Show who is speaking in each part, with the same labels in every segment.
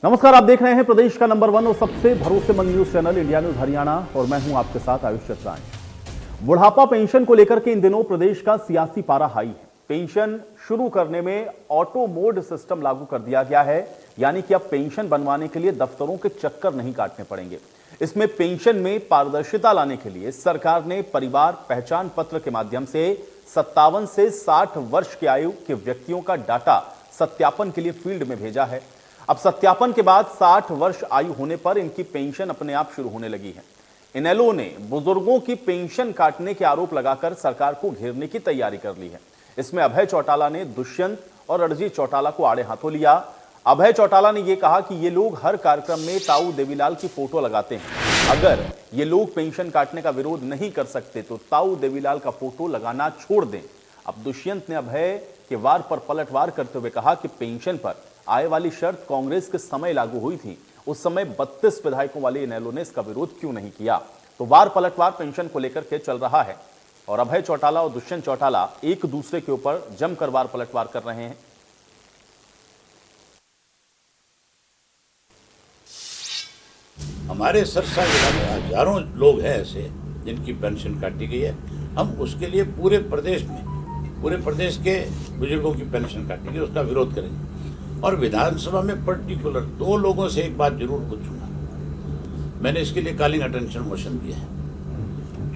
Speaker 1: नमस्कार, आप देख रहे हैं प्रदेश का नंबर 1 और सबसे भरोसेमंद news channel India news Haryana और मैं हूं आपके साथ आयुष चतुरानी। बुढ़ापा पेंशन को लेकर के इन दिनों प्रदेश का सियासी पारा हाई है। पेंशन शुरू करने में ऑटो मोड सिस्टम लागू कर दिया गया है, यानी कि अब पेंशन बनवाने के लिए दफ्तरों के चक्कर नहीं काटने पड़ेंगे। इसमें पेंशन में पारदर्शिता लाने के लिए सरकार ने परिवार पहचान पत्र के माध्यम से 57 से 60 वर्ष की आयु के व्यक्तियों का डाटा सत्यापन के लिए फील्ड में भेजा है। अब सत्यापन के बाद 60 वर्ष आयु होने पर इनकी पेंशन अपने आप शुरू होने लगी है। इनेलो ने बुजुर्गों की पेंशन काटने के आरोप लगाकर सरकार को घेरने की तैयारी कर ली है। इसमें अभय चौटाला ने दुष्यंत और रणजीत चौटाला को आड़े हाथों लिया। अभय चौटाला ने यह कहा कि ये लोग हर कार्यक्रम में ताऊ देवीलाल की फोटो लगाते हैं। अगर ये लोग पेंशन काटने का विरोध नहीं कर सकते तो ताऊ देवीलाल का फोटो लगाना छोड़ दें। अब दुष्यंत ने अभय के वार पर पलटवार करते हुए कहा कि पेंशन पर आय वाली शर्त कांग्रेस के समय लागू हुई थी, उस समय 32 विधायकों वाले इनेलो ने इसका विरोध क्यों नहीं किया। तो वार पलटवार पेंशन को लेकर के चल रहा है और अभय चौटाला और दुष्यंत चौटाला एक दूसरे के ऊपर जमकर वार पलटवार कर रहे हैं।
Speaker 2: हमारे सरसा जिला में हजारों लोग हैं ऐसे जिनकी पेंशन काटी गई है। हम उसके लिए पूरे प्रदेश के बुजुर्गों की पेंशन काटी गई, उसका विरोध करेंगे। और विधानसभा में पर्टिकुलर 2 लोगों से एक बात जरूर पूछूंगा। मैंने इसके लिए कॉलिंग अटेंशन मोशन दिया है,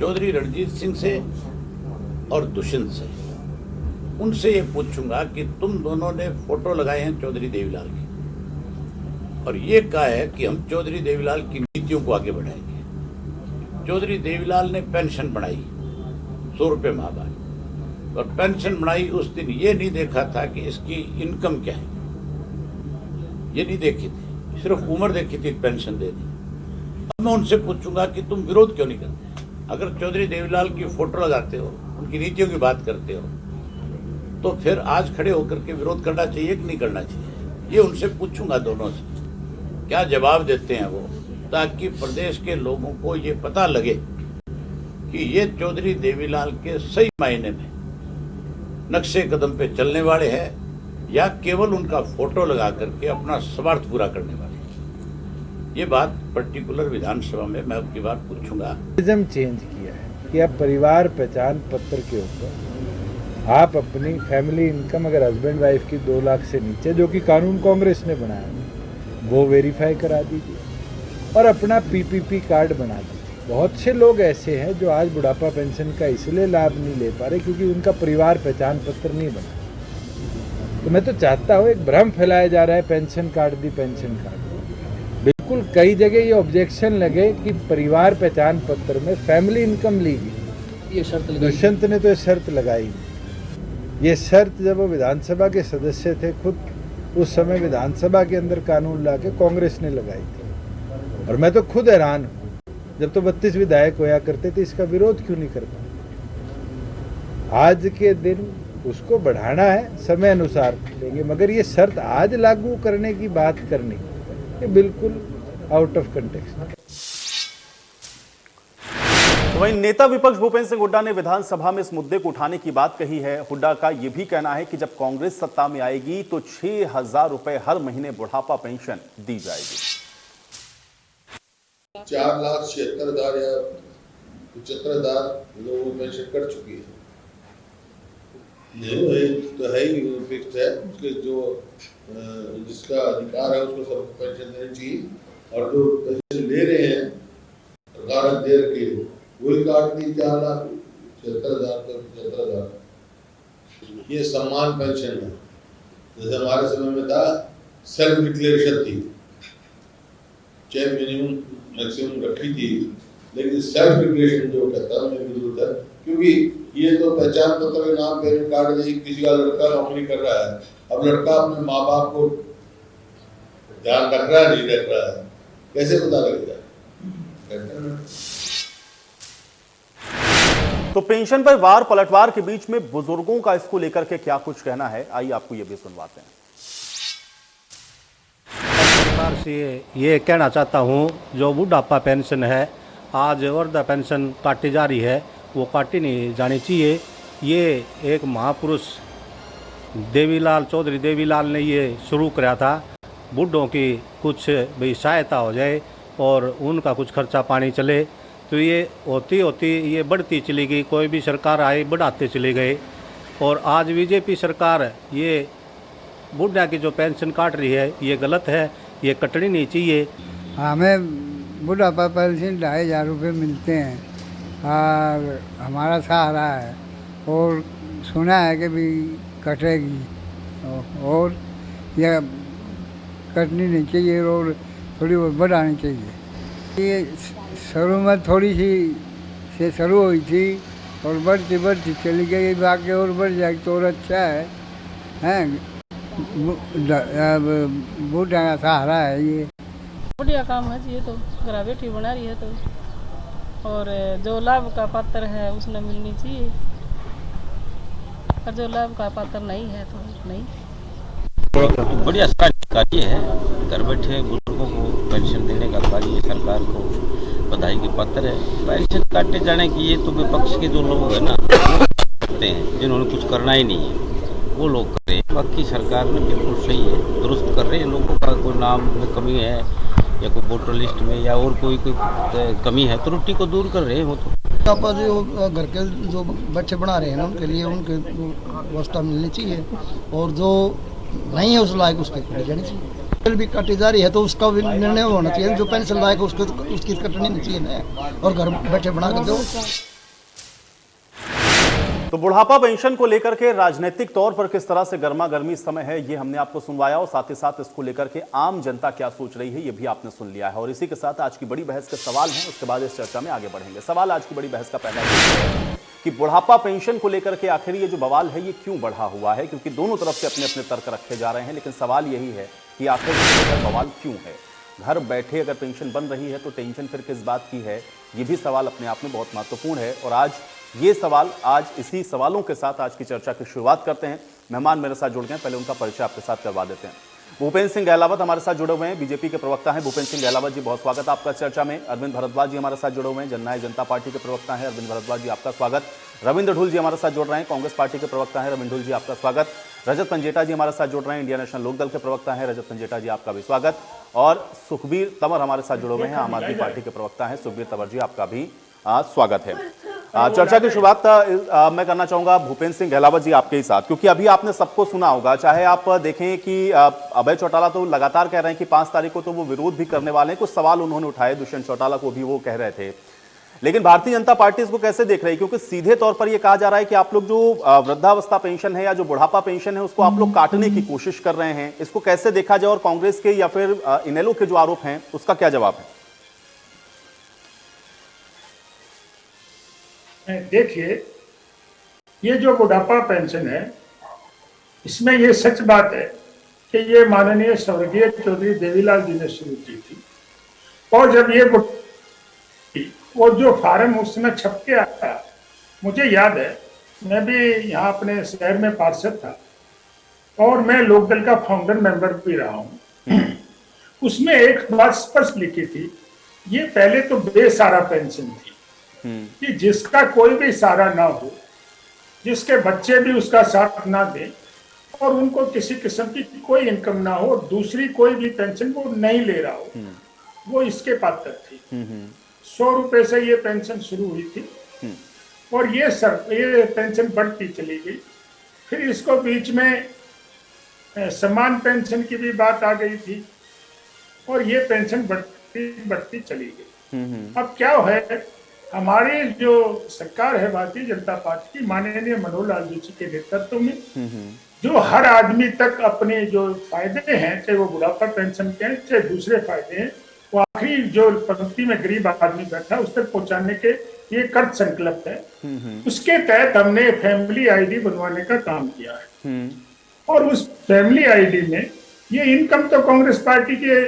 Speaker 2: चौधरी रणजीत सिंह से और दुष्यंत से। उनसे ये पूछूंगा कि तुम दोनों ने फोटो लगाए हैं चौधरी देवीलाल की और ये कहा है कि हम चौधरी देवीलाल की नीतियों को आगे बढ़ाएंगे। चौधरी देवीलाल ने पेंशन बढ़ाई 100 रुपये माह बाद, और पेंशन बढ़ाई उस दिन ये नहीं देखा था कि इसकी इनकम क्या है, ये नहीं देखी थी, सिर्फ उम्र देखी थी पेंशन देनी। अब मैं उनसे पूछूंगा कि तुम विरोध क्यों नहीं करते। अगर चौधरी देवीलाल की फोटो लगाते हो, उनकी नीतियों की बात करते हो, तो फिर आज खड़े होकर के विरोध करना चाहिए कि नहीं करना चाहिए, ये उनसे पूछूंगा दोनों से। क्या जवाब देते हैं वो, ताकि प्रदेश के लोगों को ये पता लगे कि ये चौधरी देवीलाल के सही मायने में नक्शे कदम पे चलने वाले हैं या केवल उनका फोटो लगा करके अपना स्वार्थ पूरा करने वाले। ये बात पर्टिकुलर विधानसभा में मैं अब की बार पूछूंगा।
Speaker 3: नियम चेंज किया है कि अब परिवार पहचान पत्र के ऊपर आप अपनी फैमिली इनकम अगर हस्बैंड वाइफ की 2 लाख से नीचे, जो कि कानून कांग्रेस ने बनाया, वो वेरीफाई करा दीजिए और अपना पीपीपी कार्ड बना दीजिए। बहुत से लोग ऐसे हैं जो आज बुढ़ापा पेंशन का इसलिए लाभ नहीं ले पा रहे क्योंकि उनका परिवार पहचान पत्र नहीं बना। तो मैं तो चाहता हूँ, एक भ्रम फैलाया जा रहा है पेंशन कार्ड दी पेंशन कार्ड। बिल्कुल कई जगह ये ऑब्जेक्शन लगे कि परिवार पहचान पत्र में फैमिली इनकम ली गई, ये शर्त दुष्यंत ने तो ये शर्त लगाई। ये शर्त जब वो विधानसभा के सदस्य थे, खुद उस समय विधानसभा के अंदर कानून ला के कांग्रेस ने लगाई थी। और मैं तो खुद हैरान हूँ, जब तो 32 विधायक होया करते थे, इसका विरोध क्यों नहीं करता। आज के दिन उसको बढ़ाना है, समय अनुसार लेंगे, मगर ये शर्त आज लागू करने की बात करनी ये बिल्कुल आउट ऑफ कंटेक्स्ट।
Speaker 1: तो वहीं नेता विपक्ष भूपेंद्र सिंह हुड्डा ने विधानसभा में इस मुद्दे को उठाने की बात कही है। हुड्डा का यह भी कहना है कि जब कांग्रेस सत्ता में आएगी तो 6,000 रुपए हर महीने बुढ़ापा पेंशन दी जाएगी।
Speaker 4: 4,76,000 या 75,000 लोगों पेंशन कट चुकी है। तो है ही फिक्स है, उसके जो जिसका अधिकार है उसको सबको पेंशन देनी चाहिए। और जो पेंशन ले रहे हैं सरकार दे रही है, वही काट दी 4,76,000। ये सम्मान पेंशन है। जैसे हमारे समय में था सेल्फ डिक्लेरेशन थी, चाहे मिनिमम मैक्सिमम रखी थी, लेकिन सेल्फ डिक्लेरेशन जो कहता है उन्हें जरूरत है, क्योंकि ये तो पहचान पत्र के नाम पे कार्ड नहीं, किसी का लड़का नौकरी कर रहा है, अब लड़का अपने माँ बाप को ध्यान रख रहा है नहीं रख रहा है, कैसे पता लगेगा।
Speaker 1: तो पेंशन पर वार पलटवार के बीच में बुजुर्गों का इसको लेकर के क्या कुछ कहना है, आइए आपको ये भी सुनवाते हैं।
Speaker 5: सरकार से ये कहना चाहता हूँ, जो बुढ़ापा पेंशन है, आज वृद्धा पेंशन काटी जा रही है, वो काटी नहीं जानी चाहिए। ये एक महापुरुष देवीलाल चौधरी देवीलाल ने ये शुरू कराया था बूढ़ों की कुछ भी सहायता हो जाए और उनका कुछ खर्चा पानी चले। तो ये होती होती ये बढ़ती चली गई, कोई भी सरकार आई बढ़ाते चले गए और आज बीजेपी सरकार ये बूढ़ा की जो पेंशन काट रही है ये गलत है, ये कटनी नहीं चाहिए।
Speaker 6: हमें बुढ़ापा पेंशन 2,500 रुपये मिलते हैं और हमारा सहारा है और सुना है कि भी कटेगी और यह कटनी नहीं चाहिए और थोड़ी बहुत बढ़ानी चाहिए। ये शुरू में थोड़ी सी से शुरू हुई थी और बढ़ती बढ़ती चली गई, बाकी और बढ़ जाएगी तो और अच्छा है। बूढ़ा का सहारा है ये।
Speaker 7: बढ़िया काम है ये तो, घर बैठी बना रही है तो, और जो लाभ का पात्र है उसने मिलनी चाहिए और जो लाभ का पात्र नहीं है तो नहीं।
Speaker 8: बढ़िया कार्य है, घर बैठे बुजुर्गों को पेंशन देने का कार्य सरकार को बधाई के पात्र है। पेंशन काटे जाने की ये तो विपक्ष के जो लोग हैं ना वो करते हैं, जिन्होंने कुछ करना ही नहीं है वो लोग कर रहे हैं। बाकी सरकार ने बिल्कुल सही है, दुरुस्त कर रहे हैं। लोगों का कोई नाम में कमी है या कोई वोटर लिस्ट में या और कोई कमी है, त्रुटि को दूर कर रहे हैं वो तो।
Speaker 9: जो घर के जो बच्चे बना रहे हैं ना उनके लिए उनकी व्यवस्था मिलनी चाहिए और जो नहीं है उस लायक उसकी कटी जानी चाहिए। बिल भी कटी जा रही है तो उसका भी निर्णय होना चाहिए, जो पेंशन लायक है उसकी कटनी नहीं चाहिए ना, और घर बैठे बना कर दो।
Speaker 1: तो बुढ़ापा पेंशन को लेकर के राजनीतिक तौर पर किस तरह से गर्मा गर्मी इस समय है ये हमने आपको सुनवाया और साथ ही साथ इसको लेकर के आम जनता क्या सोच रही है ये भी आपने सुन लिया है। और इसी के साथ आज की बड़ी बहस के सवाल हैं, उसके बाद इस चर्चा में आगे बढ़ेंगे। सवाल आज की बड़ी बहस का पहला है कि बुढ़ापा पेंशन को लेकर के आखिर ये जो बवाल है ये क्यों बढ़ा हुआ है, क्योंकि दोनों तरफ से अपने अपने तर्क रखे जा रहे हैं, लेकिन सवाल यही है कि आखिर बवाल क्यों है। घर बैठे अगर पेंशन बन रही है तो टेंशन फिर किस बात की है, ये भी सवाल अपने आप में बहुत महत्वपूर्ण है। और आज ये सवाल, आज इसी सवालों के साथ आज की चर्चा की शुरुआत करते हैं। मेहमान मेरे साथ जुड़ गए, पहले उनका परिचय आपके साथ करवा देते हैं। भूपेंद्र सिंह गहलावत हमारे साथ जुड़े हुए हैं, बीजेपी के प्रवक्ता हैं। भूपेंद्र सिंह गहलावत जी, बहुत स्वागत आपका चर्चा में। अरविंद भारद्वाज जी हमारे साथ जुड़े हुए हैं, जननायक जनता पार्टी के प्रवक्ता हैं। अरविंद भारद्वाज जी आपका स्वागत। रविंद्र ढुल जी हमारे साथ जुड़ रहे हैं, कांग्रेस पार्टी के प्रवक्ता हैं। रविंद्र ढुल जी आपका स्वागत। रजत पंजेटा जी हमारे साथ जुड़ रहे हैं, इंडिया नेशनल लोकदल के प्रवक्ता हैं। रजत पंजेटा जी आपका भी स्वागत। और सुखबीर तंवर हमारे साथ जुड़े हुए हैं, आम आदमी पार्टी के प्रवक्ता हैं। सुखबीर तंवर जी आपका भी स्वागत है। चर्चा की शुरुआत मैं करना चाहूंगा भूपेंद्र सिंह गहलावत जी आपके ही साथ, क्योंकि अभी आपने सबको सुना होगा, चाहे आप देखें कि अभय चौटाला तो लगातार कह रहे हैं कि 5 तारीख को तो वो विरोध भी करने वाले हैं, कुछ सवाल उन्होंने उठाए, दुष्यंत चौटाला को भी वो कह रहे थे, लेकिन भारतीय जनता पार्टी इसको कैसे देख रही है? क्योंकि सीधे तौर पर यह कहा जा रहा है कि आप लोग जो वृद्धावस्था पेंशन है या जो बुढ़ापा पेंशन है उसको आप लोग काटने की कोशिश कर रहे हैं, इसको कैसे देखा जाए? और कांग्रेस के या फिर इनेलो के जो आरोप हैं उसका क्या जवाब है?
Speaker 10: देखिए, ये जो बुढ़ापा पेंशन है इसमें ये सच बात है कि ये माननीय स्वर्गीय चौधरी देवीलाल जी ने शुरू की थी, और जब ये वो जो फार्म उस समय छप के आया, मुझे याद है मैं भी यहाँ अपने शहर में पार्षद था और मैं लोकदल का फाउंडर मेंबर भी रहा हूँ। उसमें एक बात स्पष्ट लिखी थी, ये पहले तो बेसहारा पेंशन थी कि जिसका कोई भी सहारा ना हो, जिसके बच्चे भी उसका साथ ना दें और उनको किसी किस्म की कोई इनकम ना हो और दूसरी कोई भी पेंशन वो नहीं ले रहा हो, वो इसके पात्र थी। 100 रुपए से ये पेंशन शुरू हुई थी और ये पेंशन बढ़ती चली गई। फिर इसको बीच में समान पेंशन की भी बात आ गई थी और ये पेंशन बढ़ती चली गई। अब क्या है, हमारी जो सरकार है भारतीय जनता पार्टी की माननीय मनोहर लाल जोशी के नेतृत्व में, जो हर आदमी तक अपने जो फायदे हैं, चाहे वो बुढ़ापा पेंशन के हैं चाहे दूसरे फायदे हैं, वो आखिरी जो पंक्ति में गरीब आदमी बैठा उस तक पहुंचाने के ये कृत संकल्प है। उसके तहत हमने फैमिली आईडी बनवाने का काम किया है और उस फैमिली आईडी में ये इनकम तो कांग्रेस पार्टी के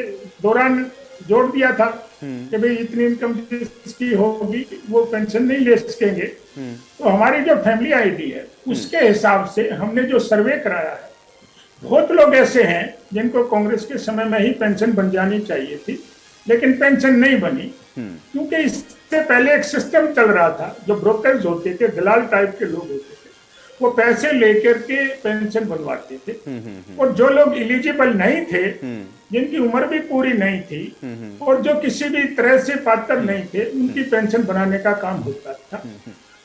Speaker 10: दौरान जोड़ दिया था कि भाई इतनी इनकम जिसकी होगी वो पेंशन नहीं ले सकेंगे। तो हमारी जो फैमिली आईडी है उसके हिसाब से हमने जो सर्वे कराया है, बहुत लोग ऐसे हैं जिनको कांग्रेस के समय में ही पेंशन बन जानी चाहिए थी लेकिन पेंशन नहीं बनी, क्योंकि इससे पहले एक सिस्टम चल रहा था जो ब्रोकर्स होते थे, दलाल टाइप के लोग होते थे, वो पैसे लेकर के पेंशन बनवाते थे। और जो लोग एलिजिबल नहीं थे, जिनकी उम्र भी पूरी नहीं थी और जो किसी भी तरह से पात्र नहीं थे, उनकी पेंशन बनाने का काम होता था।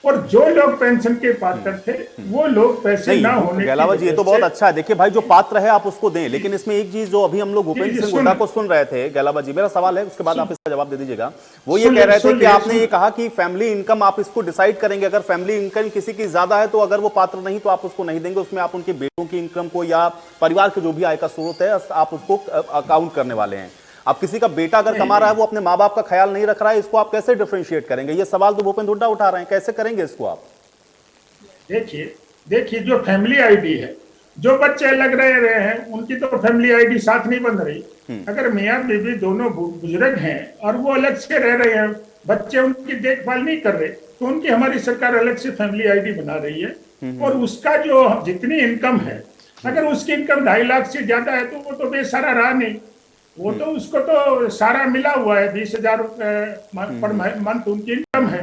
Speaker 10: और जो लोग पेंशन के पात्र थे वो लोग पैसे ना होने
Speaker 1: गहलावत जी, ये तो बहुत अच्छा है। देखिए भाई, जो पात्र है आप उसको दें, लेकिन इसमें एक चीज जो अभी हम लोग भूपेंद्र सिंह हुड्डा को सुन रहे थे, गहलावत जी, मेरा सवाल है, उसके बाद आप इसका जवाब दे दीजिएगा। वो ये कह रहे थे कि आपने ये कहा कि फैमिली इनकम आप इसको डिसाइड करेंगे, अगर फैमिली इनकम किसी की ज्यादा है तो अगर वो पात्र नहीं तो आप उसको नहीं देंगे, उसमें आप उनके बेटों की इनकम को या परिवार के जो भी आय का स्रोत है आप उसको अकाउंट करने वाले हैं। अब किसी का बेटा अगर कमा रहा है, वो अपने माँ बाप का ख्याल नहीं रख रहा है, इसको आप कैसे डिफरेंशिएट करेंगे? ये सवाल तो भूपेंद्र हुड्डा उठा रहे हैं, कैसे करेंगे इसको आप?
Speaker 10: देखिए जो फैमिली आईडी है, जो बच्चे अलग रह रहे हैं उनकी तो फैमिली आईडी साथ नहीं बन रही। अगर मियाँ बीवी दोनों बुजुर्ग हैं और वो अलग से रह रहे हैं, बच्चे उनकी देखभाल नहीं कर रहे, तो उनकी हमारी सरकार अलग से फैमिली आईडी बना रही है। और उसका जो जितनी इनकम है, अगर उसकी इनकम 2.5 लाख से ज्यादा है तो वो तो बेसहारा रहा नहीं, वो तो उसको तो सारा मिला हुआ है, 20,000 रुपए पर मंथ उनकी इनकम है।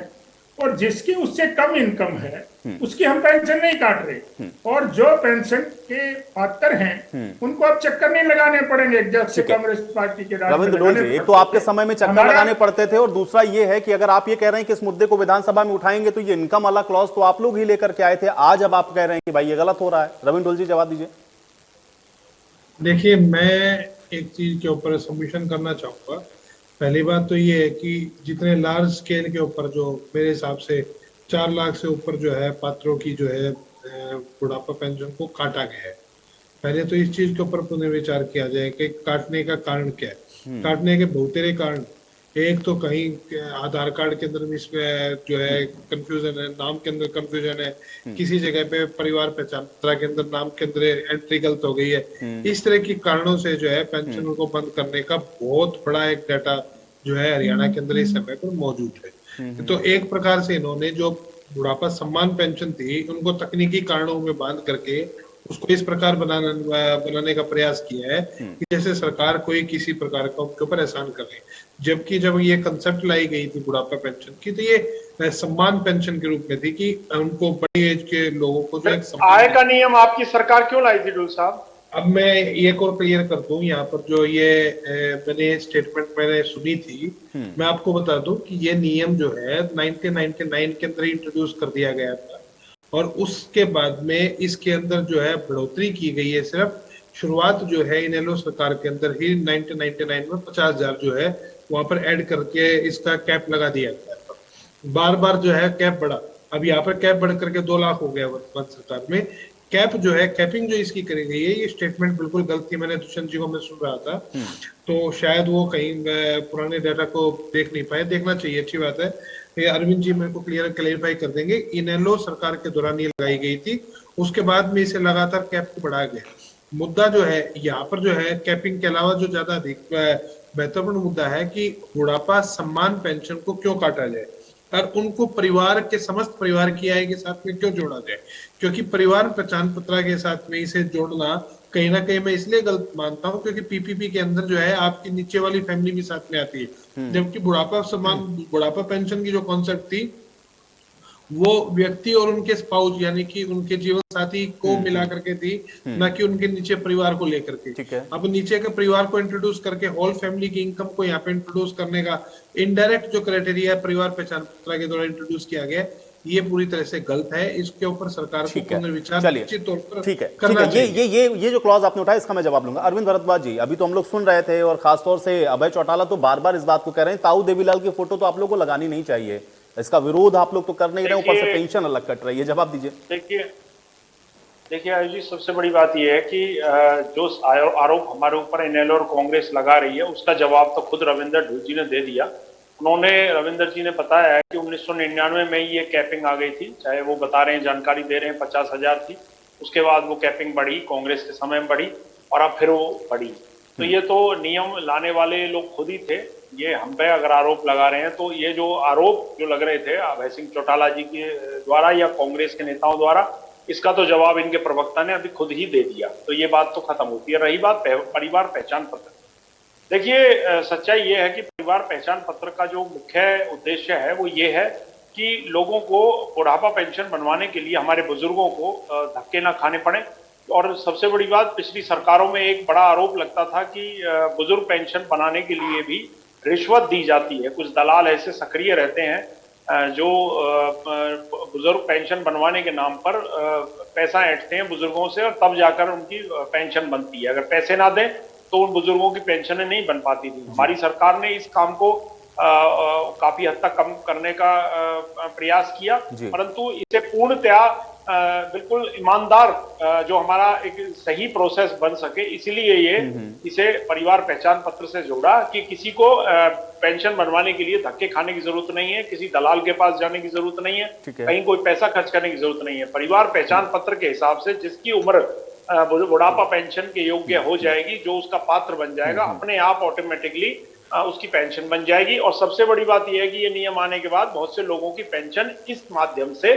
Speaker 10: और जिसकी उससे कम इनकम है उसकी हम पेंशन नहीं काट रहे। और जो पेंशन के पात्र हैं उनको अब चक्कर नहीं लगाने पड़ेंगे जब से कांग्रेस पार्टी के
Speaker 1: रविंद्र डोल जी, एक तो आपके समय में चक्कर लगाने पड़ते थे, और दूसरा ये है कि अगर आप ये कह रहे हैं कि इस मुद्दे को विधानसभा में उठाएंगे तो ये इनकम वाला क्लॉज तो आप लोग ही लेकर के आए थे, आज अब आप कह रहे हैं कि भाई ये गलत हो रहा है। रविंद्र डोल जी, जवाब दीजिए।
Speaker 11: देखिए, मैं एक चीज के ऊपर सबमिशन करना चाहूंगा। पहली बात तो ये है कि जितने लार्ज स्केल के ऊपर, जो मेरे हिसाब से 4 लाख से ऊपर जो है पात्रों की जो है बुढ़ापा पेंशन को काटा गया है, पहले तो इस चीज के ऊपर पुनर्विचार किया जाए कि काटने का कारण क्या है। काटने के बहुत सारे कारण, एक तो कहीं आधार कार्ड के अंदर भी जो है कंफ्यूजन है, नाम के अंदर कंफ्यूजन है, किसी जगह पे परिवार पहचान पत्र के अंदर नाम के अंदर एंट्री गलत हो गई है। इस तरह की कारणों से जो है पेंशन को बंद करने का बहुत बड़ा एक डाटा जो है हरियाणा के अंदर इस समय पर मौजूद है। तो एक प्रकार से इन्होंने जो बुढ़ापा सम्मान पेंशन थी उनको तकनीकी कारणों में बांध करके उसको इस प्रकार बनाने का प्रयास किया है कि जैसे सरकार कोई किसी प्रकार का उनके ऊपर एहसान कर रही। जबकि जब ये कंसेप्ट लाई गई थी बुढ़ापा पेंशन की, तो ये सम्मान पेंशन के रूप में थी कि उनको बड़ी एज के लोगों को जो एक
Speaker 12: आय का नियम आपकी सरकार क्यों लाई थी डोल साहब?
Speaker 11: अब मैं एक और क्लियर कर दूं यहाँ पर, जो ये मैंने स्टेटमेंट मैंने सुनी थी, मैं आपको बता दूं कि ये नियम जो है 1999 के अंदर इंट्रोड्यूस कर दिया गया था, और उसके बाद में इसके अंदर जो है बढ़ोतरी की गई है। सिर्फ शुरुआत जो है इनेलो सरकार के अंदर ही 1999 में 50,000 जो है वहां पर ऐड करके इसका कैप लगा दिया गया था। बार बार जो है कैप बढ़ा, अब यहाँ पर कैप बढ़ करके 2 लाख हो गया वर्तमान सरकार में। कैप जो है, कैपिंग जो इसकी करी गई है, ये स्टेटमेंट बिल्कुल गलत थी। मैंने दुष्यंत जी को मैं सुन रहा था, तो शायद वो कहीं पुराने डाटा को देख नहीं पाए, देखना चाहिए, अच्छी बात है। ये अरविंद जी मेरे को क्लियरिफाई कर देंगे। इनेलो सरकार के दौरान ये लगाई गई थी, उसके बाद में इसे लगातार कैप को बढ़ाया गया। मुद्दा जो है यहाँ पर जो है कैपिंग के अलावा जो ज्यादा महत्वपूर्ण मुद्दा है कि बुढ़ापा सम्मान पेंशन को क्यों काटा जाए और उनको परिवार के समस्त परिवार की आय के साथ में क्यों जोड़ा जाए। क्योंकि परिवार पहचान पत्र के साथ में इसे जोड़ना कहीं ना कहीं मैं इसलिए गलत मानता हूँ क्योंकि पीपीपी के अंदर जो है आपकी नीचे वाली फैमिली भी साथ में आती है, जबकि बुढ़ापा सम्मान बुढ़ापा पेंशन की जो कॉन्सेप्ट थी वो व्यक्ति और उनके स्पाउस यानी कि उनके जीवन साथी को मिला करके थी, ना कि उनके नीचे परिवार को लेकर के। अब नीचे के परिवार को इंट्रोड्यूस करके होल फैमिली की इनकम को यहाँ पे इंट्रोड्यूस करने का इनडायरेक्ट जो क्राइटेरिया है परिवार पहचान पत्र के द्वारा इंट्रोड्यूस किया गया, ये पूरी तरह से गलत है। इसके ऊपर सरकार को पुनर्विचार निश्चित तौर पर करना चाहिए।
Speaker 1: ये जो क्लॉज आपने उठाया इसका मैं जवाब लूंगा। अरविंद भारद्वाज जी, अभी तो हम लोग सुन रहे थे और खासतौर से अभय चौटाला तो बार बार इस बात को कह रहे हैं ताऊ देवीलाल की फोटो तो आप लोग को लगानी नहीं चाहिए, इसका विरोध आप लोग तो कर नहीं रहे, ऊपर से पेंशन अलग कट रही है। जवाब दीजिए।
Speaker 12: देखिए आयुष जी, सबसे बड़ी बात यह है कि जो आरोप हमारे ऊपर इनेलो और कांग्रेस लगा रही है उसका जवाब तो खुद रविंदर ढोल जी ने दे दिया। रविंदर जी ने बताया है कि 1999 में ये कैपिंग आ गई थी, चाहे वो बता रहे हैं, जानकारी दे रहे हैं 50,000 थी, उसके बाद वो कैपिंग बढ़ी, कांग्रेस के समय में बढ़ी और अब फिर वो बढ़ी। तो ये तो नियम लाने वाले लोग खुद ही थे। ये हम पे अगर आरोप लगा रहे हैं तो ये जो आरोप जो लग रहे थे अभय सिंह चौटाला जी के द्वारा या कांग्रेस के नेताओं द्वारा, इसका तो जवाब इनके प्रवक्ता ने अभी खुद ही दे दिया, तो ये बात तो खत्म होती है। रही बात परिवार पहचान पत्र, देखिए सच्चाई ये है कि परिवार पहचान पत्र का जो मुख्य उद्देश्य है वो ये है कि लोगों को बुढ़ापा पेंशन बनवाने के लिए हमारे बुजुर्गों को धक्के ना खाने पड़े। और सबसे बड़ी बात, पिछली सरकारों में एक बड़ा आरोप लगता था कि बुजुर्ग पेंशन बनाने के लिए भी रिश्वत दी जाती है। कुछ दलाल ऐसे सक्रिय रहते हैं जो बुजुर्ग पेंशन बनवाने के नाम पर पैसा ऐंठते हैं बुजुर्गों से और तब जाकर उनकी पेंशन बनती है। अगर पैसे ना दें तो उन बुजुर्गों की पेंशनें नहीं बन पाती थी। हमारी सरकार ने इस काम को काफी हद तक कम करने का प्रयास किया, परंतु इसे पूर्णतया बिल्कुल ईमानदार जो हमारा एक सही प्रोसेस बन सके, इसीलिए ये इसे परिवार पहचान पत्र से जोड़ा कि किसी को पेंशन बनवाने के लिए धक्के खाने की जरूरत नहीं है, किसी दलाल के पास जाने की जरूरत नहीं है, कहीं कोई पैसा खर्च करने की जरूरत नहीं है। परिवार पहचान पत्र के हिसाब से जिसकी उम्र बुढ़ापा पेंशन के योग्य हो जाएगी, जो उसका पात्र बन जाएगा, अपने आप ऑटोमेटिकली उसकी पेंशन बन जाएगी। और सबसे बड़ी बात यह है कि ये नियम आने के बाद बहुत से लोगों की पेंशन इस माध्यम से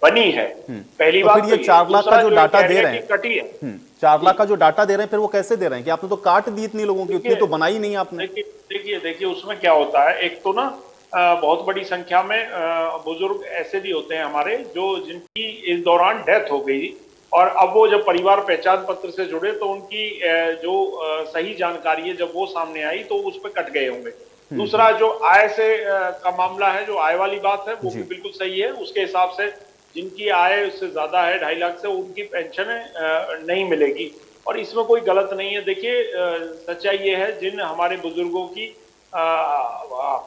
Speaker 12: बनी है। पहली
Speaker 1: तो
Speaker 12: बात
Speaker 1: फिर ये 4 लाख का जो डाटा दे रहे हैं,
Speaker 12: कटी है
Speaker 1: 4 लाख का जो डाटा दे रहे हैं, फिर वो कैसे दे रहे हैं कि आपने तो काट दी इतनी लोगों की, उतनी तो बनाई नहीं आपने।
Speaker 12: देखिए उसमें क्या होता है, एक तो ना बहुत बड़ी संख्या में बुजुर्ग ऐसे भी होते हैं हमारे जो जिनकी इस दौरान डेथ हो गई और अब वो जब परिवार पहचान पत्र से जुड़े तो उनकी जो सही जानकारी है जब वो सामने आई तो उस पर कट गए होंगे। दूसरा जो आय से का मामला है, जो आय वाली बात है वो भी बिल्कुल सही है। उसके हिसाब से जिनकी आय उससे ज्यादा है 2.5 लाख से, उनकी पेंशन नहीं मिलेगी और इसमें कोई गलत नहीं है। देखिए सच्चाई ये है, जिन हमारे बुजुर्गों की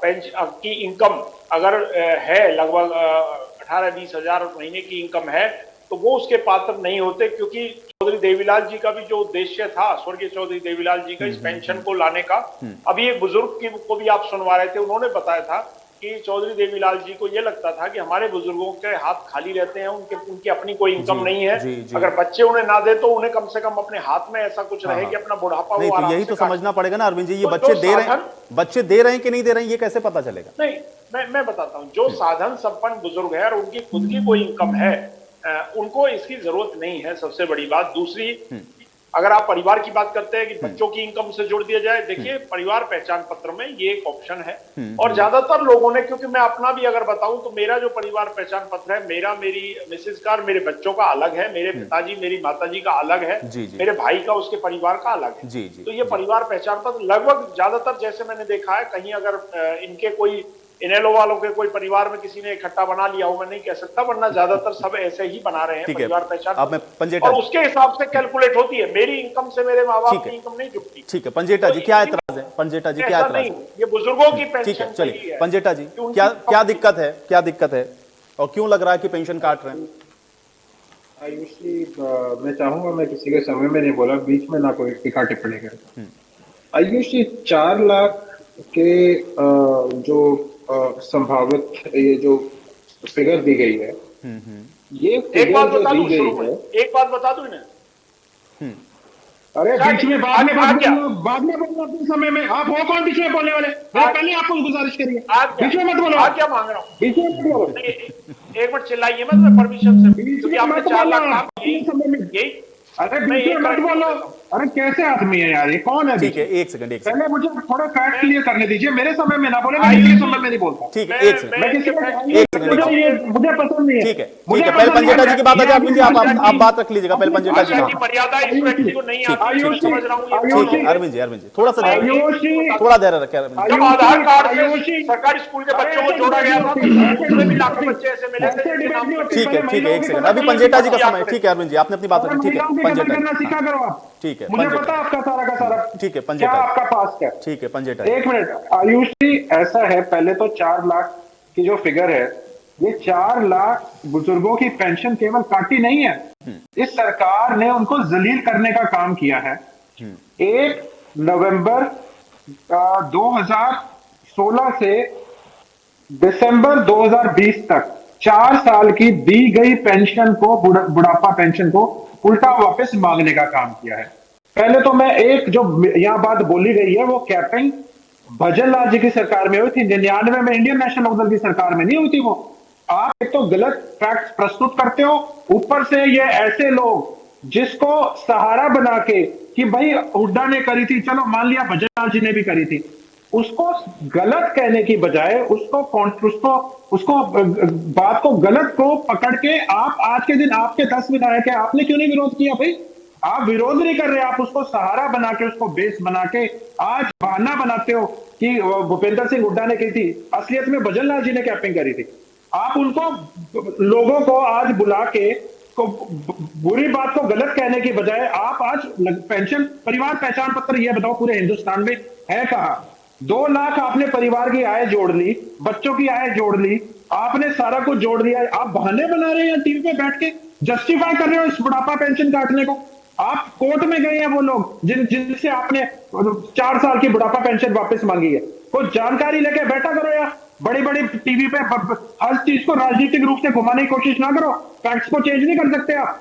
Speaker 12: पेंशन की इनकम अगर है लगभग 18-20 हजार महीने की इनकम है तो वो उसके पात्र नहीं होते, क्योंकि चौधरी देवीलाल जी का भी जो उद्देश्य था, स्वर्गीय चौधरी देवीलाल जी का इस पेंशन को लाने का, अभी एक बुजुर्ग को भी आप सुनवा रहे थे, उन्होंने बताया था कि चौधरी देवीलाल जी को ये लगता था कि हमारे बुजुर्गों के हाथ खाली रहते हैं, उनकी अपनी कोई इनकम नहीं है, अगर बच्चे उन्हें ना दे तो उन्हें कम से कम अपने हाथ में ऐसा कुछ रहे कि अपना बुढ़ापा
Speaker 1: नहीं, तो यही तो समझना पड़ेगा ना अरविंद जी, ये बच्चे दे रहे हैं कि नहीं दे रहे हैं, ये कैसे पता चलेगा?
Speaker 12: नहीं, मैं बताता हूँ, जो साधन संपन्न बुजुर्ग है और उनकी खुद की कोई इनकम है, उनको इसकी जरूरत नहीं है। सबसे बड़ी बात। दूसरी, अगर आप परिवार की बात करते हैं कि बच्चों की इनकम से जोड़ दिया जाए, देखिए परिवार पहचान पत्र में ये एक ऑप्शन है और ज्यादातर लोगों ने, क्योंकि मैं अपना भी अगर बताऊं तो मेरा जो परिवार पहचान पत्र है, मेरी मिसेज का, मेरे बच्चों का अलग है, मेरे पिताजी मेरी माताजी का अलग है, मेरे भाई का उसके परिवार का अलग है। तो ये परिवार पहचान पत्र लगभग ज्यादातर, जैसे मैंने देखा है, कहीं अगर इनके कोई इनेलो वालों के कोई परिवार में किसी ने इकट्ठा बना लिया हो, मैं नहीं कह सकता, वरना ज्यादातर सब ऐसे ही बना रहे हैं परिवार पहचान, और उसके हिसाब से कैलकुलेट होती है। मेरी इनकम से मेरे माँ बाप की इनकम नहीं जुड़ती।
Speaker 1: ठीक है पंजेटा जी, क्या एतराज है? पंजेटा जी क्या एतराज है?
Speaker 12: ये बुजुर्गों की पेंशन।
Speaker 1: ठीक है, चलिए पंजेटा जी, क्या दिक्कत है और क्यों लग रहा है कि पेंशन काट रहे हैं?
Speaker 13: आयुष जी, मैं चाहूंगा, मैं किसी के समय में नहीं बोला, बीच में ना कोई टीका टिप्पणी करे। आयुष जी, 4 लाख के जो संभावित ये जो फिगर दी गई है, ये
Speaker 12: एक बात बता दूं,
Speaker 13: एक बात बता दूं ना, अरे बीच में बाद में बोलना समय में, आप हो कौन बीच में बोलने वाले? मैं पहले आपको गुजारिश करिए, बीच में मत बोलो।
Speaker 12: क्या मांग रहा हूँ?
Speaker 13: बीच में मत बोलो,
Speaker 12: एक मिनट चिल्लाइए मत, मैं परमिशन से, क्योंकि आपने 4 लाख यही।
Speaker 13: अरे बीच में मत बोलो, अरे कैसे आदमी है यार, ये कौन है?
Speaker 1: ठीक है, एक सेकंड
Speaker 13: पहले मुझे थोड़ा फैक्ट क्लियर करने दीजिए, मेरे समय में ना बोले, मैं किसी समय में नहीं बोलता।
Speaker 1: ठीक है, एक सेकंड,
Speaker 13: मुझे पसंद नहीं है।
Speaker 1: ठीक है, पहले पंजेटा जी की बात आ जाए, आप बात रख लीजिएगा, पहले पंजेटा जी की
Speaker 12: मर्यादा इस व्यक्ति को नहीं आती, समझ रहा हूँ।
Speaker 1: ठीक है अरविंद जी, थोड़ा धैर्य रखें अरविंद जी।
Speaker 12: जब आधार कार्ड से सरकारी स्कूल के बच्चों को जोड़ा गया था तो उसमें भी लाखों बच्चे ऐसे मिले थे।
Speaker 1: ठीक है, एक सेकंड, अभी पंजेटा जी का समय। ठीक है अरविंद जी, आपने अपनी बात रखी। ठीक है पंजेटा, ठीक है,
Speaker 13: मुझे पता आपका सारा का सारा,
Speaker 1: ठीक है पंजेटा,
Speaker 13: आपका पास क्या?
Speaker 1: ठीक है पंजेटा,
Speaker 13: एक मिनट आयुष जी, ऐसा है, पहले तो 4 लाख की जो फिगर है, ये 4 लाख बुजुर्गों की पेंशन केवल काटी नहीं है, इस सरकार ने उनको जलील करने का काम किया है। 1 नवंबर 2016 से दिसंबर 2020 तक 4 साल की दी गई पेंशन को, बुढ़ापा पेंशन को उल्टा वापस मांगने का काम किया है। पहले तो मैं एक जो यहां बात बोली गई है, वो कैपिंग भजन लाल जी की सरकार में हुई थी, 99 में इंडियन नेशनल लोकदल की सरकार में नहीं हुई थी। वो आप एक तो गलत फैक्ट प्रस्तुत करते हो, ऊपर से ये ऐसे लोग जिसको सहारा बना के कि भाई हुड्डा ने करी थी, चलो मान लिया भजन लाल जी ने भी करी थी, उसको गलत कहने की बजाय उसको बात को गलत को पकड़ के आप आज के दिन आपके 10 विधायक है, आपने क्यों नहीं विरोध किया भाई? आप विरोध नहीं कर रहे, आप उसको सहारा बना के, उसको बेस बना के आज बहाना बनाते हो कि भूपेंद्र सिंह हुड्डा ने की थी, असलियत में भजन लाल जी ने कैंपिंग करी थी। आप उनको लोगों को आज बुला के बुरी बात को गलत कहने की बजाय आप आज पेंशन परिवार पहचान पत्र ये बताओ पूरे हिंदुस्तान में है कहां? 2 लाख आपने परिवार की आय जोड़ ली, बच्चों की आय जोड़ ली, आपने सारा कुछ जोड़ दिया। आप बहाने बना रहे हैं टीवी पे बैठ के, जस्टिफाई कर रहे हो इस बुढ़ापा पेंशन काटने को। आप कोर्ट में गए हैं वो लोग जिनसे आपने 4 साल की बुढ़ापा पेंशन वापस मांगी है। कुछ जानकारी लेके बैठा करो यार, बड़ी बड़ी टीवी पे हर चीज को राजनीतिक रूप से घुमाने की कोशिश ना करो, फैक्ट्स को चेंज नहीं कर सकते आप।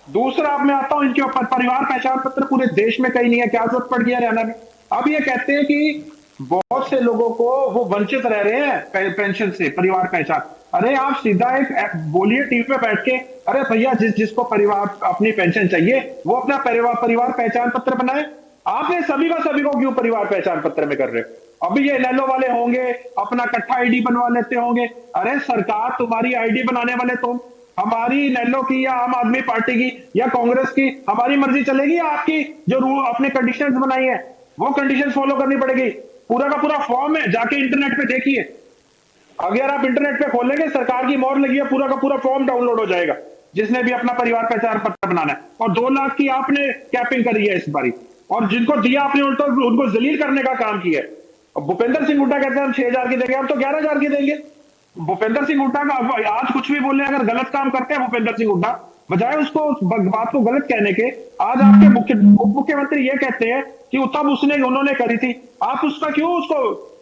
Speaker 13: दूसरा अब मैं आता हूं इनके ऊपर, परिवार पहचान पत्र पूरे देश में कहीं नहीं है, क्या जरूरत पड़ गई हरियाणा में? अब ये कहते हैं कि बहुत से लोगों को वो वंचित रह रहे हैं पेंशन से, परिवार पहचान। अरे आप सीधा एक बोलिए टीवी पे बैठ के, अरे भैया जिसको परिवार अपनी पेंशन चाहिए वो अपना परिवार पहचान पत्र बनाए। आपने सभी को क्यों परिवार पहचान पत्र में कर रहे हो? अभी ये इनेलो वाले होंगे अपना कट्ठा आईडी बनवा लेते होंगे। अरे सरकार तुम्हारी आईडी बनाने वाले तुम, हमारी इनेलो की या आम आदमी पार्टी की या कांग्रेस की हमारी मर्जी चलेगी? आपकी जो रूल अपने कंडीशंस बनाई है वो कंडीशंस फॉलो करनी पड़ेगी। पूरा का पूरा फॉर्म है, जाके इंटरनेट पे देखिए। अगर आप इंटरनेट पे खोलेंगे सरकार की मोहर लगी है, पूरा का पूरा फॉर्म डाउनलोड हो जाएगा जिसने भी अपना परिवार पहचान पत्र बनाना है। और 2 लाख की आपने कैपिंग करी है इस बारी, और जिनको दिया आपने उल्टा उनको जलील करने का काम किया है। भूपेंद्र सिंह हुड्डा कहते हैं हम 6,000 की देंगे, हम तो 11,000 की देंगे। भूपेंद्र सिंह हुड्डा का आज कुछ भी बोलने अगर गलत काम करते हैं भूपेंद्र सिंह हुड्डा, बजाय उसको बात को गलत कहने के, आज आपके उप मुख्यमंत्री ये कहते हैं कि तब उन्होंने करी थी। आप उसका क्यों उसको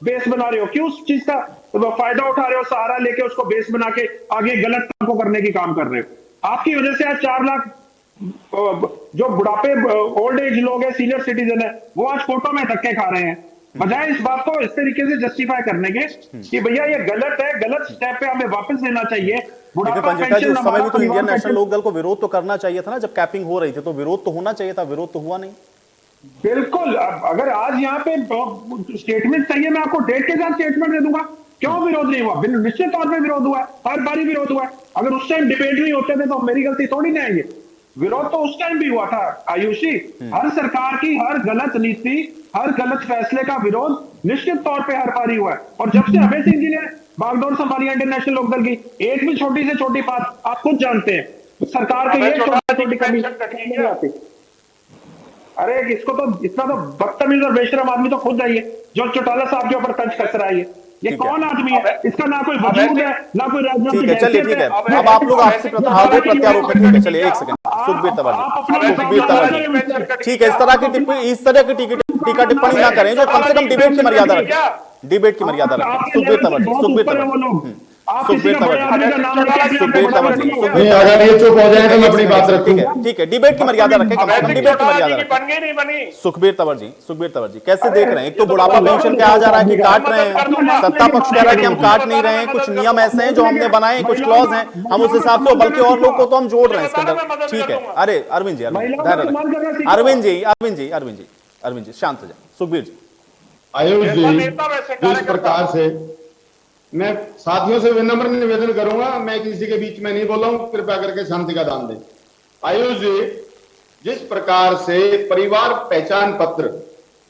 Speaker 13: बेस बना रहे हो? क्यों उस चीज का फायदा उठा रहे हो, सहारा लेके उसको बेस बना के आगे गलत काम को करने की काम कर रहे हो? आपकी वजह से आज 4 लाख जो बुढ़ापे ओल्ड एज लोग हैं, सीनियर सिटीजन है, वो आज फोटो में धक्के खा रहे हैं। बजाय इस बात को इस तरीके से जस्टिफाई करने के कि भैया ये गलत है, गलत स्टेप पे हमें वापस लेना चाहिए।
Speaker 1: लेकिन पंडिता जी उस समय भी तो इंडियन नेशनल लोक दल को विरोध तो करना चाहिए था ना, जब कैपिंग हो रही थी तो विरोध तो होना चाहिए था, विरोध तो हुआ नहीं।
Speaker 13: बिल्कुल, अगर आज यहाँ पे स्टेटमेंट चाहिए मैं आपको डेट के साथ स्टेटमेंट दे दूंगा। क्यों विरोध नहीं हुआ? निश्चित तौर पे विरोध हुआ है, हर बारी विरोध हुआ है। अगर उस टाइम डिबेट नहीं होते थे तो मेरी गलती थोड़ी ना है ये। विरोध तो उस टाइम भी हुआ था आयुषी। हर सरकार की हर गलत नीति, हर गलत फैसले का विरोध निश्चित तौर पे हर बारी हुआ है। और जब से अभय सिंह जी ने बागडोर संभाली इंडियन नेशनल लोकदल की, एक भी छोटी से छोटी बात आप खुद जानते हैं, सरकार की एक छोटी कमी नहीं आती। अरे इसको तो इतना तो बदतमीज और बेशरम आदमी तो खुद है ये, जो चौटाला साहब के ऊपर तंज कस रहा है। ये कौन आदमी है? इसका ना कोई वजूद है, ना कोई राजनीतिक हैसियत है।
Speaker 1: ठीक है, अब आप लोग आपसे प्रत्यारोप करेंगे। चलिए एक सेकंड, सुखबीर तंवर जी, ठीक है, इस तरह की टीका टिप्पणी ना करें, जो कम से कम डिबेट की मर्यादा रखें, डिबेट की मर्यादा रखें। सुखबीर तंवर जी,
Speaker 14: अगर ये चुप हो जाए तो मैं अपनी बात रखूंगा।
Speaker 1: ठीक है, डिबेट की मर्यादा रखें, कम से कम डिबेट की मर्यादा रखें। सुखबीर तंवर जी कैसे देख रहे हैं? एक तो बुढ़ापा पेंशन कहा जा रहा है कि काट रहे हैं, सत्ता पक्ष कह रहा है कि हम काट नहीं रहे हैं, कुछ नियम ऐसे हैं जो हमने बनाए, कुछ क्लॉज हैं, हम उस हिसाब से, बल्कि और लोग को तो हम जोड़ रहे हैं इसके अंदर। ठीक है, अरे अरविंद जी शांत हो जाए। सुखबीर जी,
Speaker 14: आयुष जी, जिस प्रकार से मैं साथियों से विनम्र निवेदन करूंगा, मैं किसी के बीच में नहीं बोला हूं, कृपया करके शांति का दान दें। आयुष जी, जिस प्रकार से परिवार पहचान पत्र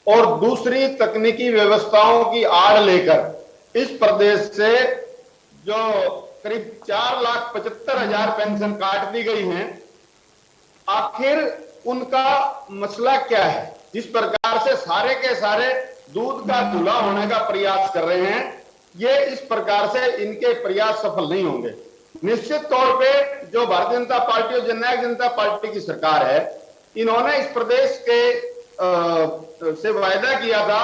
Speaker 14: और दूसरी तकनीकी व्यवस्थाओं की आड़ लेकर इस प्रदेश से जो करीब 4,75,000 पेंशन काट दी गई हैं, आखिर उनका मसला क्या है? जिस प्रकार से सारे के सारे दूध का चूल्हा होने का प्रयास कर रहे हैं, ये इस प्रकार से इनके प्रयास सफल नहीं होंगे। निश्चित तौर पे जो भारतीय जनता पार्टी और जननायक जनता पार्टी की सरकार है, इन्होंने इस प्रदेश के से वायदा किया था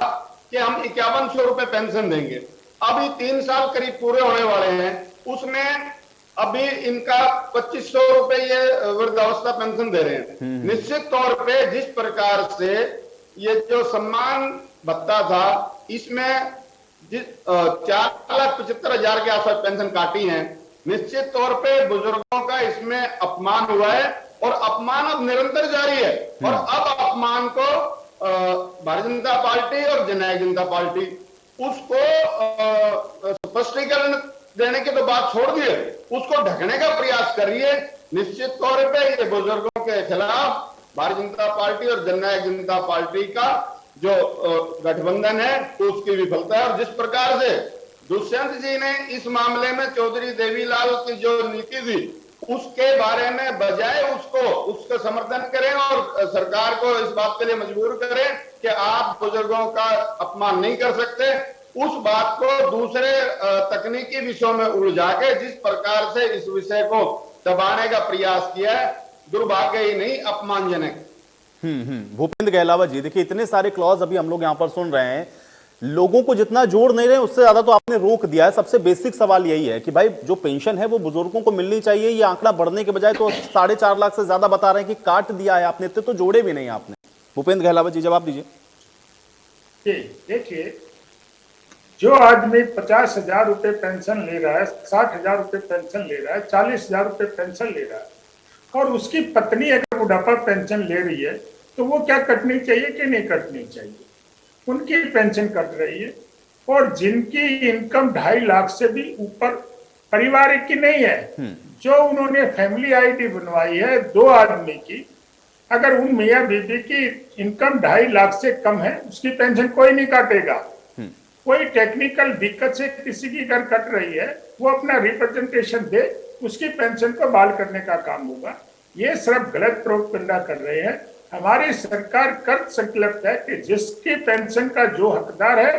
Speaker 14: कि हम 5100 रुपए पेंशन देंगे। अभी 3 साल करीब पूरे होने वाले हैं, उसमें अभी इनका 2500 रुपए ये वृद्धावस्था पेंशन दे रहे हैं। निश्चित तौर पे जिस प्रकार से ये जो सम्मान भत्ता था, इसमें 4,75,000 के आसपास पेंशन काटी है, निश्चित तौर पे बुजुर्गों का इसमें अपमान हुआ है और अपमान अब निरंतर जारी है। और अब अपमान को भारतीय जनता पार्टी और जननायक जनता पार्टी उसको स्पष्टीकरण देने की तो बात छोड़ दिए, उसको ढकने का प्रयास कर रही है। निश्चित तौर पे ये बुजुर्गों के खिलाफ भारतीय जनता पार्टी और जननायक जनता पार्टी का जो गठबंधन है तो उसकी विफलता है। और जिस प्रकार से दुष्यंत जी ने इस मामले में चौधरी देवीलाल की जो नीति थी उसके बारे में बजाय उसका समर्थन करें और सरकार को इस बात के लिए मजबूर करें कि आप बुजुर्गों का अपमान नहीं कर सकते, उस बात को दूसरे तकनीकी विषयों में उलझा के जिस प्रकार से इस विषय को दबाने का प्रयास किया है, दुर्भाग्य ही नहीं अपमानजनक।
Speaker 1: भूपेंद्र गहलावत जी, देखिए इतने सारे क्लॉज अभी हम लोग यहां पर सुन रहे हैं, लोगों को जितना जोड़ नहीं रहे उससे ज्यादा तो आपने रोक दिया है। सबसे बेसिक सवाल यही है कि भाई जो पेंशन है वो बुजुर्गों को मिलनी चाहिए, ये आंकड़ा बढ़ने के बजाय तो 4.5 लाख से ज्यादा बता रहे हैं कि काट दिया है आपने, तो जोड़े भी नहीं आपने। भूपेंद्र गहलावत जी जवाब दीजिए।
Speaker 10: देखिए, जो आदमी 50,000 रुपए पेंशन ले रहा है, 60,000 रुपए पेंशन ले रहा है, 40,000 रुपए पेंशन ले रहा है और उसकी पत्नी अगर बुढ़ापा पेंशन ले रही है तो वो क्या कटनी चाहिए कि नहीं कटनी चाहिए? उनकी पेंशन कट रही है। और जिनकी इनकम 2.5 लाख से भी ऊपर परिवार की नहीं है, जो उन्होंने फैमिली आईडी बनवाई है 2 आदमी की, अगर उन मियाँ बीबी की इनकम 2.5 लाख से कम है उसकी पेंशन कोई नहीं काटेगा। कोई टेक्निकल दिक्कत से किसी की अगर कट रही है वो अपना रिप्रेजेंटेशन दे, उसकी पेंशन को बहाल करने का काम होगा। ये सिर्फ गलत प्रोपगंडा कर रहे हैं। हमारी सरकार कृत संकल्प है कि जिसकी पेंशन का जो हकदार है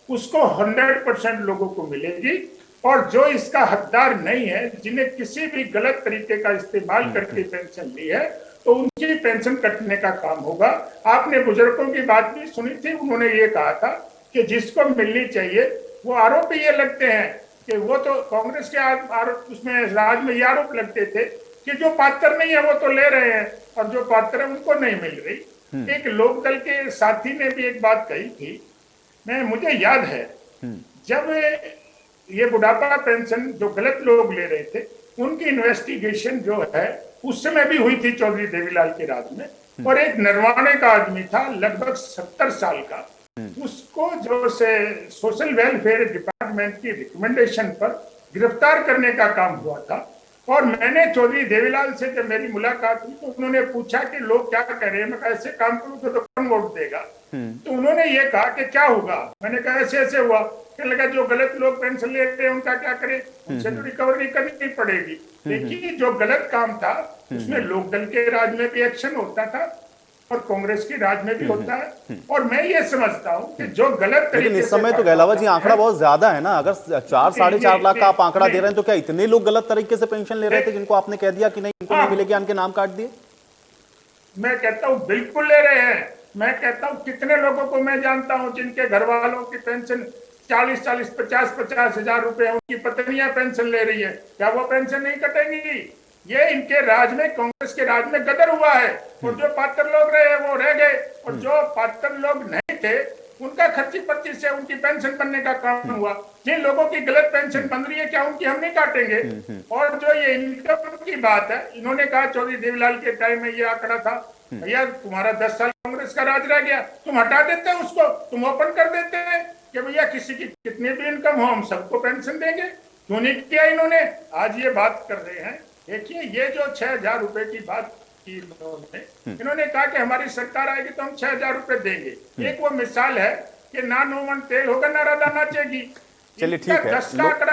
Speaker 10: उसको 100% लोगों को मिलेगी और जो इसका हकदार नहीं है, जिन्हें किसी भी गलत तरीके का इस्तेमाल करके पेंशन ली है, तो उनकी पेंशन कटने का काम होगा। आपने बुजुर्गों की बात भी सुनी थी, उन्होंने ये कहा था कि जिसको मिलनी चाहिए, वो आरोप ये लगते हैं कि वो तो कांग्रेस के आरोप, उसमें राज में ये आरोप लगते थे कि जो पात्र नहीं है वो तो ले रहे हैं और जो पात्र है उनको नहीं मिल रही। एक लोकदल के साथी ने भी एक बात कही थी, मुझे याद है, जब ये बुढ़ापा पेंशन जो गलत लोग ले रहे थे उनकी इन्वेस्टिगेशन जो है उस समय भी हुई थी चौधरी देवीलाल के राज में, और एक नरवाने का आदमी था लगभग 70 साल का, उसको जो से सोशल वेलफेयर डिपार्टमेंट की रिकमेंडेशन पर गिरफ्तार करने का काम हुआ था। और मैंने चौधरी देवीलाल से जब मेरी मुलाकात हुई तो उन्होंने पूछा कि लोग क्या कह रहे हैं, मैं कहा ऐसे काम करूँ तो कौन वोट देगा? तो उन्होंने ये कहा कि क्या होगा? मैंने कहा ऐसे ऐसे हुआ। कहने लगा जो गलत लोग पेंशन ले रहे हैं उनका क्या करें, उनसे तो रिकवरी करनी पड़ेगी। देखिए, जो गलत काम था उसमें लोकदल के राज में भी एक्शन होता था और कांग्रेस की राज में भी होता है। और मैं ये समझता हूँ कि जो गलत तरीके,
Speaker 1: लेकिन इस समय तो गहलावत जी आंकड़ा बहुत ज्यादा है ना, अगर 4-4.5 लाख का आप आंकड़ा दे रहे हैं तो क्या इतने लोग गलत तरीके से पेंशन ले रहे थे जिनको आपने कह दिया कि नहीं इनको नहीं मिलेगी, उनके नाम काट दिए?
Speaker 10: मैं कहता हूँ बिल्कुल ले रहे हैं। मैं कहता हूँ कितने लोगों को मैं जानता हूँ जिनके घर वालों की पेंशन 40-40, 50-50 हजार रुपए है, उनकी पत्नियां पेंशन ले रही है, क्या वो पेंशन नहीं कटेगी? ये इनके राज में, कांग्रेस के राज में गदर हुआ है। और जो पात्र लोग रहे वो रह गए और जो पात्र लोग नहीं थे उनका खर्ची पर्ची से उनकी पेंशन बनने का काम हुआ। जिन लोगों की गलत पेंशन बन रही है क्या उनकी हम नहीं काटेंगे? और जो ये इनकम की बात है, इन्होंने कहा चौधरी देवीलाल के टाइम में ये आंकड़ा था, भैया तुम्हारा 10 साल कांग्रेस का राज रह गया, तुम हटा देते हैं उसको, तुम ओपन कर देते हैं कि भैया किसी की कितनी भी इनकम हो हम सबको पेंशन देंगे। क्यों नहीं किया इन्होंने? आज ये बात कर रहे हैं। देखिए, ये जो 6,000 रुपए की बात की इन्होंने कहा कि हमारी सरकार आएगी तो हम 6,000 रुपए देंगे। एक वो मिसाल है कि ना नोमन तेल होगा ना राधा नाचेगी।
Speaker 1: चलिए ठीक है,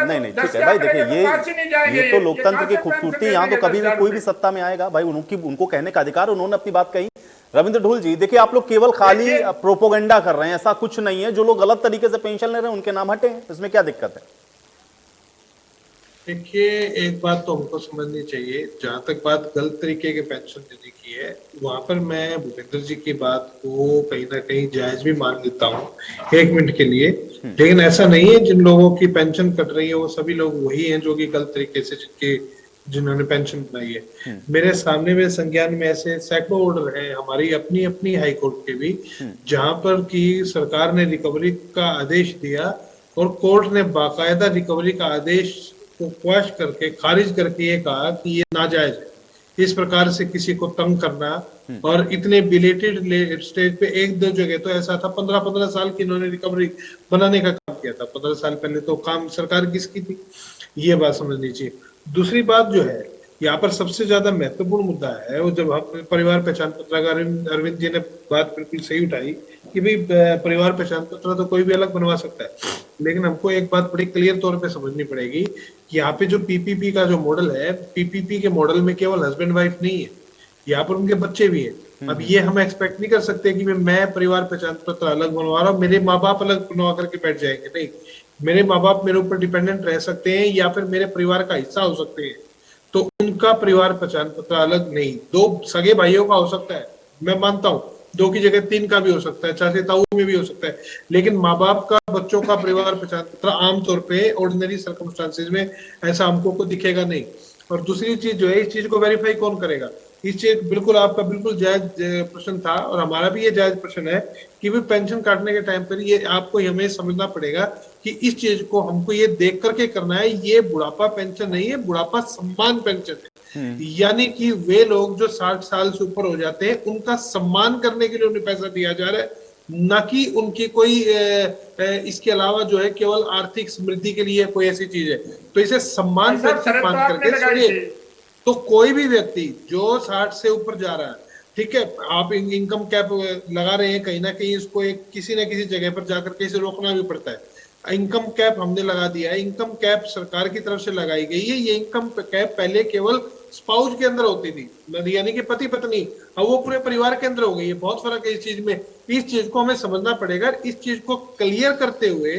Speaker 1: नहीं ठीक है भाई, देखिए ये तो लोकतंत्र की खूबसूरती। यहाँ तो कभी भी कोई भी सत्ता में आएगा भाई, उनको कहने का अधिकार, उन्होंने अपनी बात कही। रविंद्र ढोल जी, देखिए आप लोग केवल खाली प्रोपोगेंडा कर रहे हैं, ऐसा कुछ नहीं है। जो लोग गलत तरीके से पेंशन ले रहे हैं उनके नाम हटे हैं, इसमें क्या दिक्कत है?
Speaker 11: देखिए, एक बात तो हमको समझनी चाहिए, जहां तक बात गलत तरीके के पेंशन देने की है, वहां पर मैं भूपेंद्र जी की बात को कहीं ना कहीं जायज भी मान लेता हूँ 1 मिनट के लिए। लेकिन ऐसा नहीं है जिन लोगों की पेंशन कट रही है वो सभी लोग वही हैं जो कि गलत तरीके से जिन्होंने पेंशन बनाई है। मेरे सामने में संज्ञान में ऐसे सैकड़ों ऑर्डर है हमारी अपनी हाई कोर्ट के भी, जहां पर की सरकार ने रिकवरी का आदेश दिया और कोर्ट ने बाकायदा रिकवरी का आदेश को क्वैश करके, खारिज करके ये कहा कि ये नाजायज है। इस प्रकार से किसी को तंग करना और इतने बिलेटेड स्टेज पे एक दो जगह तो ऐसा था 15-15 साल की इन्होंने रिकवरी बनाने का काम किया था। 15 साल पहले तो काम सरकार किसकी थी, ये बात समझ लीजिए। दूसरी बात जो है यहाँ पर सबसे ज्यादा महत्वपूर्ण मुद्दा है वो जब हम परिवार पहचान पत्र का अरविंद जी ने बात बिल्कुल सही उठाई कि भाई परिवार पहचान पत्र तो कोई भी अलग बनवा सकता है, लेकिन हमको एक बात बड़ी क्लियर तौर पे समझनी पड़ेगी कि यहाँ पे जो पीपीपी का जो मॉडल है, पीपीपी के मॉडल में केवल हस्बैंड वाइफ नहीं है, यहाँ पर उनके बच्चे भी हैं। अब ये हम एक्सपेक्ट नहीं कर सकते कि मैं परिवार पहचान पत्र अलग बनवा रहा हूँ, मेरे माँ बाप अलग बनवा करके बैठ जाएंगे, नहीं। मेरे माँ बाप मेरे ऊपर डिपेंडेंट रह सकते हैं या फिर मेरे परिवार का हिस्सा हो सकते हैं, तो उनका परिवार पहचान पत्र अलग नहीं। दो सगे भाइयों का हो सकता है, मैं मानता हूँ, 2 की जगह 3 का भी हो सकता है, चाचे ताऊ में भी हो सकता है, लेकिन माँ बाप का बच्चों का परिवार पहचान पत्र आमतौर पे ऑर्डिनरी सर्कमस्टांसेस में ऐसा हमको को दिखेगा नहीं। और दूसरी चीज जो है, इस चीज को वेरीफाई कौन करेगा? इस चीज बिल्कुल आपका बिल्कुल जायज प्रश्न था और हमारा भी ये जायज प्रश्न है कि भी पेंशन काटने के टाइम पर ये आपको हमें समझना पड़ेगा कि इस चीज को हमको ये देख करके करना है, ये बुढ़ापा पेंशन नहीं है, बुढ़ापा सम्मान पेंशन है। यानी कि वे लोग जो 60 साल से ऊपर हो जाते हैं उनका सम्मान करने के लिए उन्हें पैसा दिया जा रहा है, न कि उनकी कोई इसके अलावा जो है केवल आर्थिक समृद्धि के लिए कोई ऐसी चीज है। तो इसे सम्मान करके सुनिए, तो कोई भी व्यक्ति जो 60 से ऊपर जा रहा है, ठीक है, आप इनकम कैप लगा रहे हैं, कहीं ना कहीं इसको एक किसी न किसी जगह पर जाकर के इसे रोकना भी पड़ता है। इनकम कैप हमने लगा दिया है, इनकम कैप सरकार की तरफ से लगाई गई है। ये इनकम कैप पहले केवल स्पाउस के अंदर होती थी, यानी कि पति पत्नी, अब वो पूरे परिवार के अंदर हो गई है। बहुत फर्क है इस चीज में, इस चीज को हमें समझना पड़ेगा। इस चीज को क्लियर करते हुए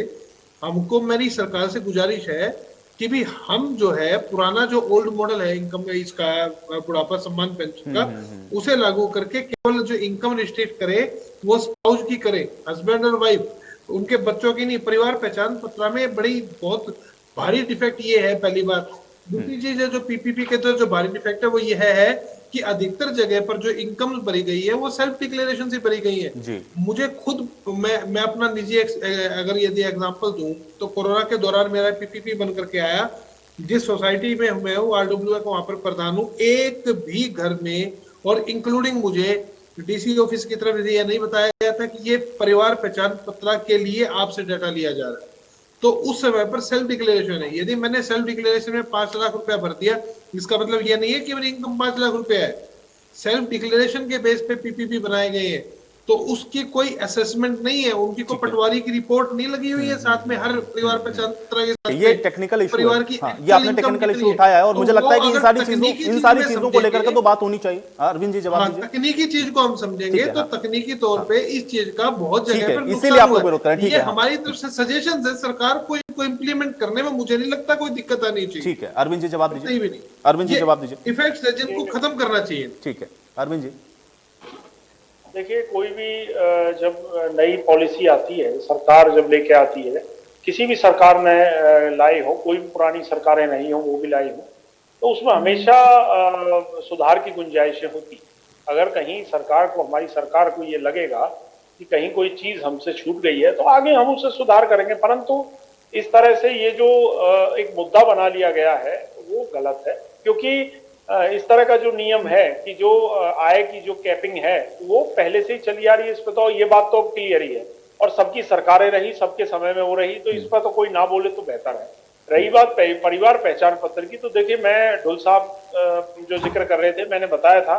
Speaker 11: हमको मेरी सरकार से गुजारिश है कि भी हम जो है पुराना जो ओल्ड मॉडल है इनकम इसका बुढ़ापा सम्मान पेंशन का, उसे लागू करके केवल जो इनकम रिस्ट्रिक्ट करे वो स्पाउस की करे, हस्बैंड और वाइफ, उनके बच्चों की नहीं। परिवार पहचान पत्र में बड़ी बहुत भारी डिफेक्ट ये है, पहली बात। दूसरी चीज है जो पीपीपी के जो भारी डिफेक्ट है वो ये है कि अधिकतर जगह पर जो इनकम भरी गई है वो सेल्फ डिक्लेरेशन से भरी गई है। मुझे खुद मैं अपना निजी अगर यदि एग्जांपल दूं तो कोरोना के दौरान मेरा पीपीपी बन करके आया, जिस सोसाइटी में मैं हूँ आरडब्ल्यू का वहां पर प्रधान हूँ, एक भी घर में और इंक्लूडिंग मुझे डीसी ऑफिस की तरफ से यह नहीं बताया गया था कि ये परिवार पहचान पत्र के लिए आपसे डाटा लिया जा रहा है। तो उस समय पर सेल्फ डिक्लेरेशन है। यदि मैंने सेल्फ डिक्लेरेशन में 5 लाख रुपया भर दिया, इसका मतलब यह नहीं है कि मेरी इनकम 5 लाख रुपया है। सेल्फ डिक्लेरेशन के बेस पे पीपीपी बनाए गए हैं, तो उसकी कोई असेसमेंट नहीं है, उनकी कोई पटवारी की रिपोर्ट नहीं लगी हुई है साथ में हर परिवार पहचान पत्र के साथ।
Speaker 1: ये टेक्निकल इशू
Speaker 11: परिवार की
Speaker 1: ये आपने टेक्निकल इशू उठाया है और मुझे लगता है कि इन सारी चीजों को लेकर के तो बात होनी चाहिए। अरविंद जी जवाब दीजिए।
Speaker 11: तकनीकी चीज को हम समझेंगे तो तकनीकी तौर पे इस चीज का बहुत जगह पर
Speaker 1: इसीलिए आपको विरोध करें, ठीक है,
Speaker 11: हमारी तरफ से सजेशन है, सरकार को इम्प्लीमेंट करने में मुझे नहीं लगता कोई दिक्कत आनी चाहिए।
Speaker 1: ठीक है, अरविंद जी जवाब दीजिए।
Speaker 11: नहीं,
Speaker 1: अरविंद जी जवाब दीजिए।
Speaker 11: इफेक्ट्स है जिनको खत्म करना चाहिए।
Speaker 1: ठीक है, अरविंद जी।
Speaker 12: देखिए, कोई भी जब नई पॉलिसी आती है, सरकार जब लेके आती है, किसी भी सरकार ने लाई हो, कोई भी पुरानी सरकारें नहीं हो वो भी लाई हो, तो उसमें हमेशा सुधार की गुंजाइशें होती। अगर कहीं सरकार को, हमारी सरकार को ये लगेगा कि कहीं कोई चीज हमसे छूट गई है तो आगे हम उससे सुधार करेंगे, परंतु इस तरह से ये जो एक मुद्दा बना लिया गया है वो गलत है। क्योंकि इस तरह का जो नियम है कि जो आय की जो कैपिंग है वो पहले से ही चली आ रही है, इस पर तो ये बात तो क्लियर ही है और सबकी सरकारें रही, सबके समय में वो रही, तो इस पर तो कोई ना बोले तो बेहतर है। रही बात परिवार पहचान पत्र की, तो देखिए मैं ढुल साहब जो जिक्र कर रहे थे, मैंने बताया था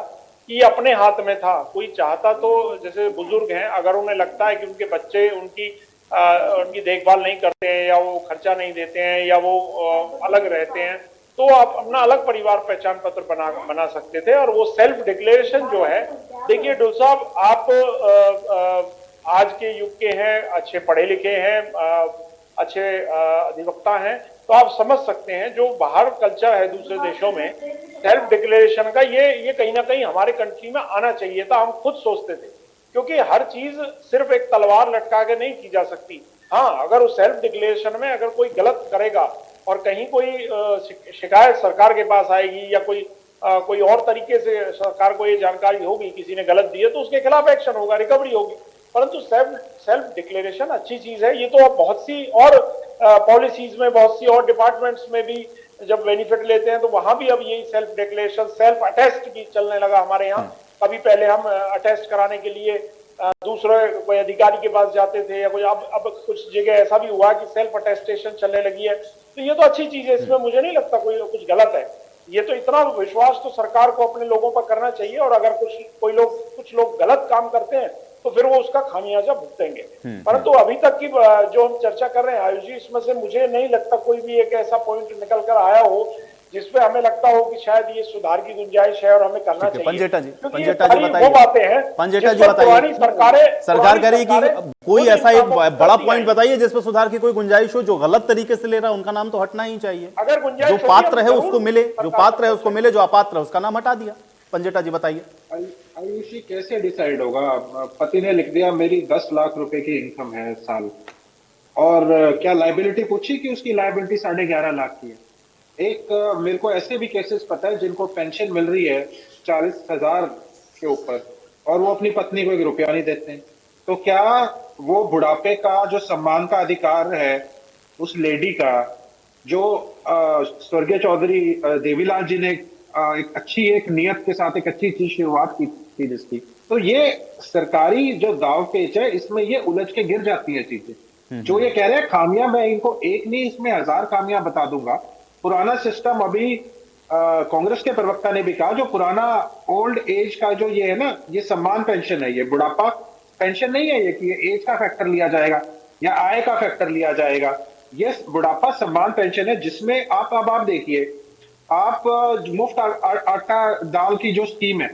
Speaker 12: कि ये अपने हाथ में था। कोई चाहता तो, जैसे बुजुर्ग हैं, अगर उन्हें लगता है कि उनके बच्चे उनकी देखभाल नहीं करते हैं या वो खर्चा नहीं देते हैं या वो अलग रहते हैं, तो आप अपना अलग परिवार पहचान पत्र बना सकते थे। और वो सेल्फ डिक्लेरेशन जो है, देखिए ढुल साहब, आप आज के युग के हैं, अच्छे पढ़े लिखे हैं, अच्छे अधिवक्ता हैं, तो आप समझ सकते हैं जो बाहर कल्चर है दूसरे देशों में सेल्फ डिक्लेरेशन का, ये कहीं ना कहीं हमारे कंट्री में आना चाहिए था। हम खुद सोचते थे, क्योंकि हर चीज सिर्फ एक तलवार लटका के नहीं की जा सकती। हाँ, अगर उस सेल्फ डिक्लेरेशन में अगर कोई गलत करेगा और कहीं कोई शिकायत सरकार के पास आएगी या कोई और तरीके से सरकार को ये जानकारी होगी किसी ने गलत दी है, तो उसके खिलाफ एक्शन होगा, रिकवरी होगी। परंतु सेल्फ डिक्लेरेशन अच्छी चीज है। ये तो अब बहुत सी और पॉलिसीज में, बहुत सी और डिपार्टमेंट्स में भी जब बेनिफिट लेते हैं तो वहां भी अब यही सेल्फ डिक्लेरेशन, सेल्फ अटेस्ट भी चलने लगा हमारे यहाँ। कभी पहले हम अटेस्ट कराने के लिए दूसरे कोई अधिकारी के पास जाते थे या कोई, अब कुछ जगह ऐसा भी हुआ कि सेल्फ अटेस्टेशन चलने लगी है। तो ये तो अच्छी चीज है, इसमें मुझे नहीं लगता कोई कुछ गलत है। ये तो इतना विश्वास तो सरकार को अपने लोगों पर करना चाहिए, और अगर कुछ लोग गलत काम करते हैं तो फिर वो उसका खामियाजा भुगतेंगे। परंतु अभी तक की जो हम चर्चा कर रहे हैं आयुष जी, इसमें से मुझे नहीं लगता कोई भी एक ऐसा पॉइंट निकल कर आया हो जिसपे हमें लगता हो कि शायद ये सुधार की गुंजाइश है और हमें करना चाहिए।
Speaker 1: पंजेटा जी
Speaker 12: बताइए,
Speaker 1: वो
Speaker 12: बातें हैं
Speaker 1: पंजेटा जी बताइए, सरकार कह रही कि कोई ऐसा एक बड़ा पॉइंट बताइए जिसपे सुधार की कोई गुंजाइश हो। जो गलत तरीके से ले रहा है उनका नाम तो हटना ही चाहिए।
Speaker 12: अगर गुंजाइश
Speaker 1: जो पात्र है उसको मिले, जो पात्र है उसको मिले, जो अपात्र है उसका नाम हटा दिया। पंजेटा जी बताइए।
Speaker 13: आयुषी कैसे डिसाइड होगा? पति ने लिख दिया मेरी 10 लाख रुपए की इनकम है साल, और क्या लायबिलिटी पूछी कि उसकी लायबिलिटी 11.5 लाख की है। एक मेरे को ऐसे भी केसेस पता है जिनको पेंशन मिल रही है 40,000 के ऊपर, और वो अपनी पत्नी को 1 रुपया नहीं देते हैं। तो क्या वो बुढ़ापे का जो सम्मान का अधिकार है उस लेडी का, जो स्वर्गीय चौधरी देवीलाल जी ने एक नियत के साथ एक अच्छी चीज शुरुआत की थी जिसकी, तो ये सरकारी जो दाव पेच है इसमें ये उलझ के गिर जाती है चीजें। जो ये कह रहे हैं खामियां, मैं इनको एक नहीं इसमें 1000 खामियां बता दूंगा। पुराना सिस्टम, अभी कांग्रेस के प्रवक्ता ने भी कहा, जो पुराना ओल्ड एज का जो ये है ना, ये सम्मान पेंशन है, ये बुढ़ापा पेंशन नहीं है ये कि ये एज का फैक्टर लिया जाएगा या आय का फैक्टर लिया जाएगा। ये बुढ़ापा सम्मान पेंशन है जिसमें आप देखिए, आप मुफ्त आटा दाल की जो स्कीम है,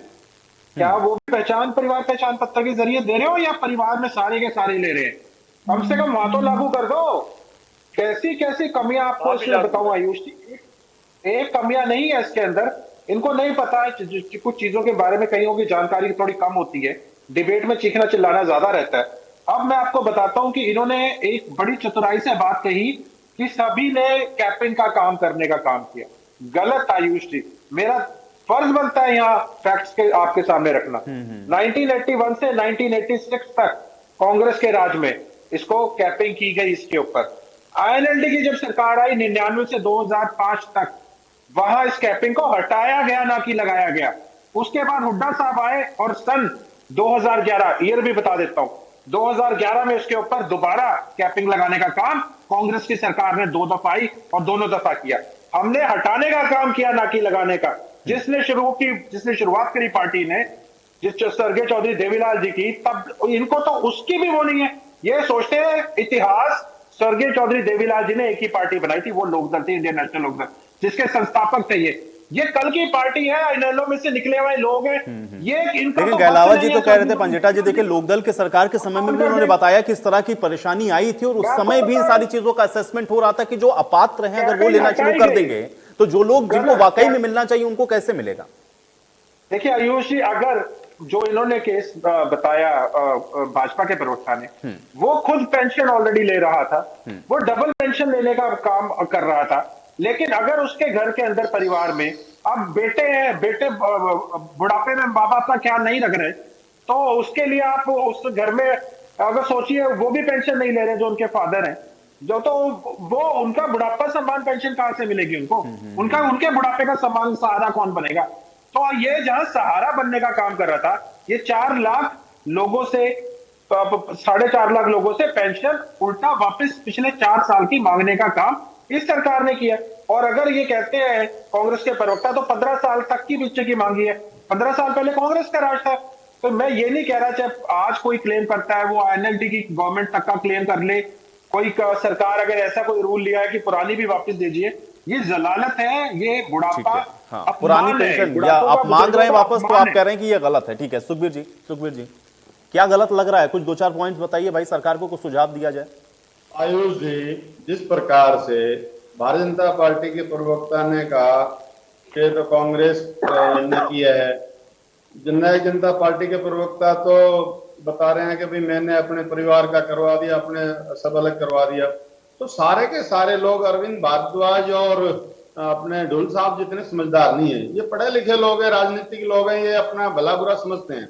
Speaker 13: क्या वो भी परिवार पहचान पत्र के जरिए दे रहे हो या परिवार में सारे के सारे ले रहे हैं? कम से कम वहां तो लागू कर दो। कैसी कमियां आपको इसमें बताऊं आयुष जी, एक कमियां नहीं है इसके अंदर। इनको नहीं पता है, कुछ चीजों के बारे में कहीं की जानकारी थोड़ी कम होती है, डिबेट में चीखना चिल्लाना ज्यादा रहता है। अब मैं आपको बताता हूं कि इन्होंने एक बड़ी चतुराई से बात कही कि सभी ने कैपिंग का काम करने का काम किया। गलत आयुष जी, मेरा फर्ज बनता है यहाँ फैक्ट्स के आपके सामने रखना। 1981 से 1986 तक कांग्रेस के राज में इसको कैपिंग की गई। इसके ऊपर INLD की जब सरकार आई 99 से 2005 तक, वहां इस कैपिंग को हटाया गया, ना कि लगाया गया। उसके बाद हुड्डा साहब आए और सन 2011, ईयर भी बता देता हूं, 2011 में इसके ऊपर दोबारा कैपिंग लगाने का काम कांग्रेस की सरकार ने 2 दफा आई और दोनों दफा किया। हमने हटाने का काम किया, ना कि लगाने का। जिसने शुरुआत करी पार्टी ने, स्वर्गीय चौधरी देवीलाल जी की, तब इनको तो उसकी भी वो नहीं है। ये सोचते हैं इतिहास, स्वर्गीय चौधरी देवीलाल जी ने एक ही पार्टी बनाई थी, वो लोकदल थी, इंडियन नेशनल लोकदल, जिसके संस्थापक थे ये कल की पार्टी है, इनेलो में से निकले हुए लोग हैं। ये इनका
Speaker 1: लेकिन गहलावत जी तो कह रहे थे, पंजेटा जी देखिए, लोकदल के सरकार के समय में भी उन्होंने बताया किस तरह की परेशानी आई थी, और उस समय भी सारी चीजों का असेसमेंट हो रहा था कि जो अपात्र हैं अगर वो लेना शुरू कर देंगे तो जो लोग जिनको वाकई में मिलना चाहिए उनको कैसे मिलेगा?
Speaker 13: देखिए आयुष जी, अगर जो इन्होंने केस बताया भाजपा के प्रवक्ता ने, वो खुद पेंशन ऑलरेडी ले रहा था, वो डबल पेंशन लेने का काम कर रहा था। लेकिन अगर उसके घर के अंदर परिवार में अब बेटे बुढ़ापे में माँ बाप का ख्याल नहीं रख रहे, तो उसके लिए आप उस घर में अगर सोचिए, वो भी पेंशन नहीं ले रहे जो उनके फादर हैं, जो तो वो उनका बुढ़ापा सम्मान पेंशन कहां से मिलेगी उनको? उनके बुढ़ापे का सम्मान सहारा कौन बनेगा? तो ये जहां सहारा बनने का काम कर रहा था, ये 4 लाख लोगों से 4.5 लाख लोगों से पेंशन उल्टा वापस पिछले 4 साल की मांगने का काम इस सरकार ने किया। और अगर ये कहते हैं कांग्रेस के प्रवक्ता, तो 15 साल तक की पीछे की मांगी है। 15 साल पहले कांग्रेस का राज था। तो मैं ये नहीं कह रहा, चाहे आज कोई क्लेम करता है वो INLD की गवर्नमेंट तक का क्लेम कर ले, कोई सरकार अगर ऐसा कोई रूल लिया है कि पुरानी भी वापस दीजिए, ये जलालत है, ये बुढ़ापा
Speaker 1: पुरानी पेंशन या आप मांग रहे हैं वापस, तो आप कह रहे हैं कि ये गलत है। ठीक है, सुखबीर जी क्या गलत लग रहा है? कुछ 2-4 पॉइंट्स बताइए भाई, सरकार को कुछ सुझाव दिया जाए।
Speaker 14: आयुष जी, जिस प्रकार से भारतीय जनता पार्टी के प्रवक्ता ने कहा कि तो कांग्रेस ने किया है, जननायक जनता पार्टी के प्रवक्ता तो बता रहे हैं कि भाई मैंने अपने परिवार का करवा दिया, अपने सब अलग करवा दिया। तो सारे के सारे लोग अरविंद भारद्वाज और अपने ढोल साहब जितने समझदार नहीं है, ये पढ़े लिखे लोग हैं, राजनीतिक लोग हैं, ये अपना भला बुरा समझते हैं।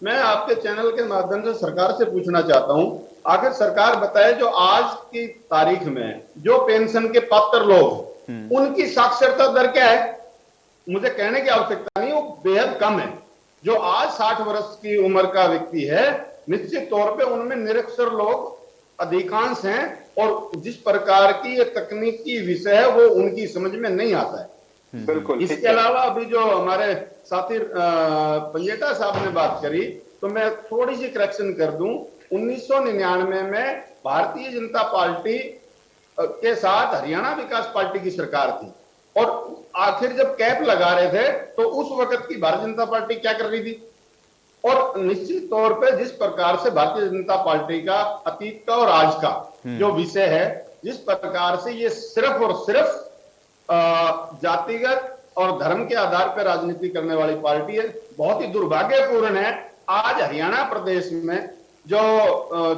Speaker 14: मैं आपके चैनल के माध्यम से सरकार से पूछना चाहता हूं, आखिर सरकार बताए जो आज की तारीख में जो पेंशन के पात्र लोग उनकी साक्षरता दर क्या है, मुझे कहने की आवश्यकता नहीं, वो बेहद कम है। जो आज 60 वर्ष की उम्र का व्यक्ति है, निश्चित तौर पे उनमें निरक्षर लोग अधिकांश हैं और जिस प्रकार की ये तकनीकी विषय है वो उनकी समझ में नहीं आता है।
Speaker 13: बिल्कुल।
Speaker 14: इसके अलावा अभी जो हमारे साथी पंजेटा साहब ने बात करी, तो मैं थोड़ी सी करेक्शन कर दूं। 1999 में भारतीय जनता पार्टी के साथ हरियाणा विकास पार्टी की सरकार थी और आखिर जब कैप लगा रहे थे तो उस वक्त की भारतीय जनता पार्टी क्या कर रही थी, और निश्चित तौर पे जिस प्रकार से भारतीय जनता पार्टी का अतीत का और आज का जो विषय है, जिस प्रकार से ये सिर्फ और सिर्फ जातिगत और धर्म के आधार पर राजनीति करने वाली पार्टी है, बहुत ही दुर्भाग्यपूर्ण है। आज हरियाणा प्रदेश में जो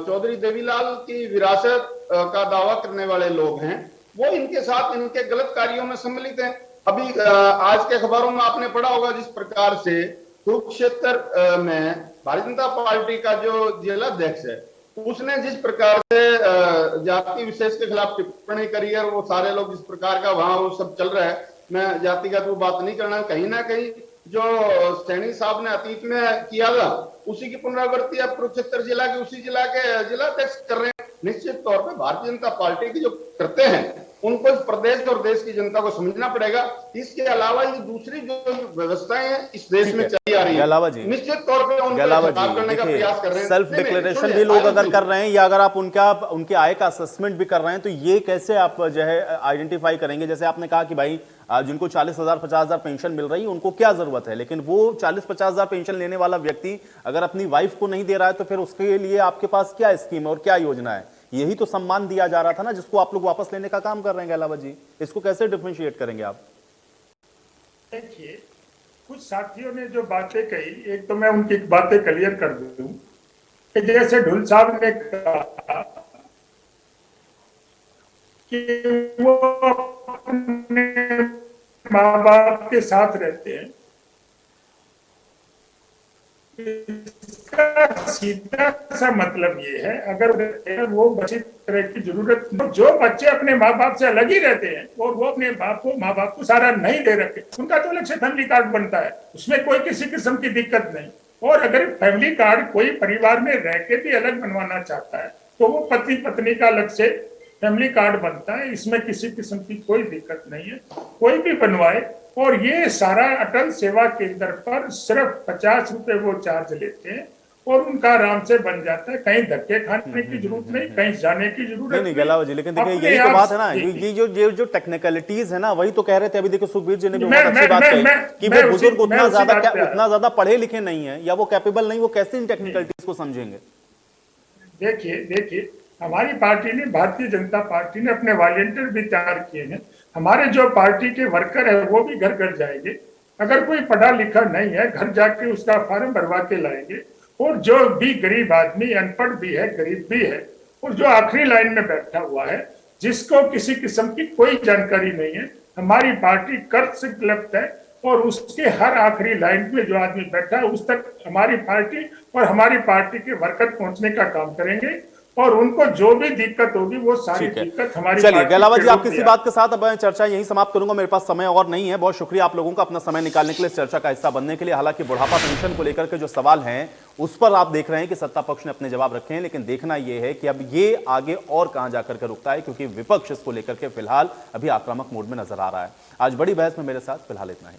Speaker 14: चौधरी देवीलाल की विरासत का दावा करने वाले लोग हैं, वो इनके साथ इनके गलत कार्यों में सम्मिलित हैं। अभी आज के अखबारों में आपने पढ़ा होगा जिस प्रकार से कुरुक्षेत्र में भारतीय जनता पार्टी का जो जिलाध्यक्ष है, उसने जिस प्रकार से जाति विशेष के खिलाफ टिप्पणी करी है, वो सारे लोग जिस प्रकार का वहां वो सब चल रहा है, मैं जातिगत वो बात नहीं करना, कहीं ना कहीं जो सैनी साहब ने अतीत में किया था उसी की पुनरावृत्ति अब कुरुक्षेत्र जिला के उसी जिला के जिलाध्यक्ष कर रहे हैं। निश्चित तौर पे भारतीय जनता पार्टी की जो करते हैं उनको इस प्रदेश और देश की जनता को समझना पड़ेगा। इसके अलावा ये दूसरी जो व्यवस्थाएं हैं इस देश में चली आ रही है, निश्चित तौर पे उनको खराब करने का प्रयास कर रहे हैं।
Speaker 1: सेल्फ डिक्लेरेशन भी लोग अगर कर रहे हैं या अगर आप उनके आय का असेसमेंट भी कर रहे हैं, तो ये कैसे आप जो है आइडेंटिफाई करेंगे? जैसे आपने कहा कि भाई जिनको 40,000 50,000 पेंशन मिल रही है उनको क्या जरूरत है, लेकिन वो 40-50,000 पेंशन लेने वाला व्यक्ति अगर अपनी वाइफ को नहीं दे रहा है तो फिर उसके लिए आपके पास क्या स्कीम है और क्या योजना है? यही तो सम्मान दिया जा रहा था ना, जिसको आप लोग वापस लेने का काम कर रहे हैं गहलावत जी। इसको कैसे डिफरेंशिएट करेंगे आप?
Speaker 10: देखिए, कुछ साथियों ने जो बातें कही, एक तो मैं उनकी बातें क्लियर कर दूं कि जैसे ढुल साहब ने कहा कि वो अपने माँ बाप के साथ रहते हैं, इसका सीधा सा मतलब ये है, अगर वो बच्चे तरह की जरूरत, जो बच्चे अपने माँ बाप से अलग ही रहते हैं और वो अपने माँ बाप को सारा नहीं दे रखे, उनका तो अलग से फैमिली कार्ड बनता है, उसमें कोई किसी किस्म की दिक्कत नहीं। और अगर फैमिली कार्ड कोई परिवार में रह के भी अलग बनवाना चाहता है तो वो पति पत्नी का अलग से फैमिली कार्ड बनता है, इसमें किसी किस्म की कोई दिक्कत नहीं है, कोई भी बनवाए। और ये सारा अटल सेवा केंद्र पर सिर्फ 50 रुपए वो चार्ज लेते हैं और उनका आराम से बन जाता है, कहीं धक्के खाने की जरूरत नहीं, कहीं जाने की जरूरत
Speaker 1: नहीं। गहलावत जी, लेकिन देखिए यही तो बात है ना, ये जो टेक्निकलिटीज है ना, वही तो कह रहे थे। अभी देखो सुखबीर जी ने भी बहुत अच्छी बात कही कि वो बुजुर्ग उतना ज्यादा पढ़े लिखे नहीं है या वो कैपेबल नहीं, वो कैसे इन टेक्निकलिटीज को समझेंगे?
Speaker 10: देखिए हमारी पार्टी ने, भारतीय जनता पार्टी ने अपने वॉलंटियर भी तैयार किए हैं। हमारे जो पार्टी के वर्कर है वो भी घर घर जाएंगे, अगर कोई पढ़ा लिखा नहीं है घर जाके उसका फॉर्म भरवा के लाएंगे। और जो भी गरीब आदमी, अनपढ़ भी है, गरीब भी है, और जो आखिरी लाइन में बैठा हुआ है, जिसको किसी किस्म की कोई जानकारी नहीं है, हमारी पार्टी कर्ज से गिरफ्त है और उसके हर आखिरी लाइन में जो आदमी बैठा है उस तक हमारी पार्टी और हमारी पार्टी के वर्कर पहुंचने का काम करेंगे और उनको जो भी दिक्कत होगी वो सारी दिक्कत हमारी।
Speaker 1: चलिए गहलावत जी, आप किसी बात के साथ अब मैं चर्चा यहीं समाप्त करूंगा, मेरे पास समय और नहीं है। बहुत शुक्रिया आप लोगों का अपना समय निकालने के लिए, इस चर्चा का हिस्सा बनने के लिए। हालांकि बुढ़ापा पेंशन को लेकर के जो सवाल हैं उस पर आप देख रहे हैं कि सत्ता पक्ष ने अपने जवाब रखे हैं, लेकिन देखना यह है कि अब ये आगे और कहां जाकर के रुकता है, क्योंकि विपक्ष इसको लेकर के फिलहाल अभी आक्रामक मोड में नजर आ रहा है। आज बड़ी बहस में मेरे साथ फिलहाल इतना ही।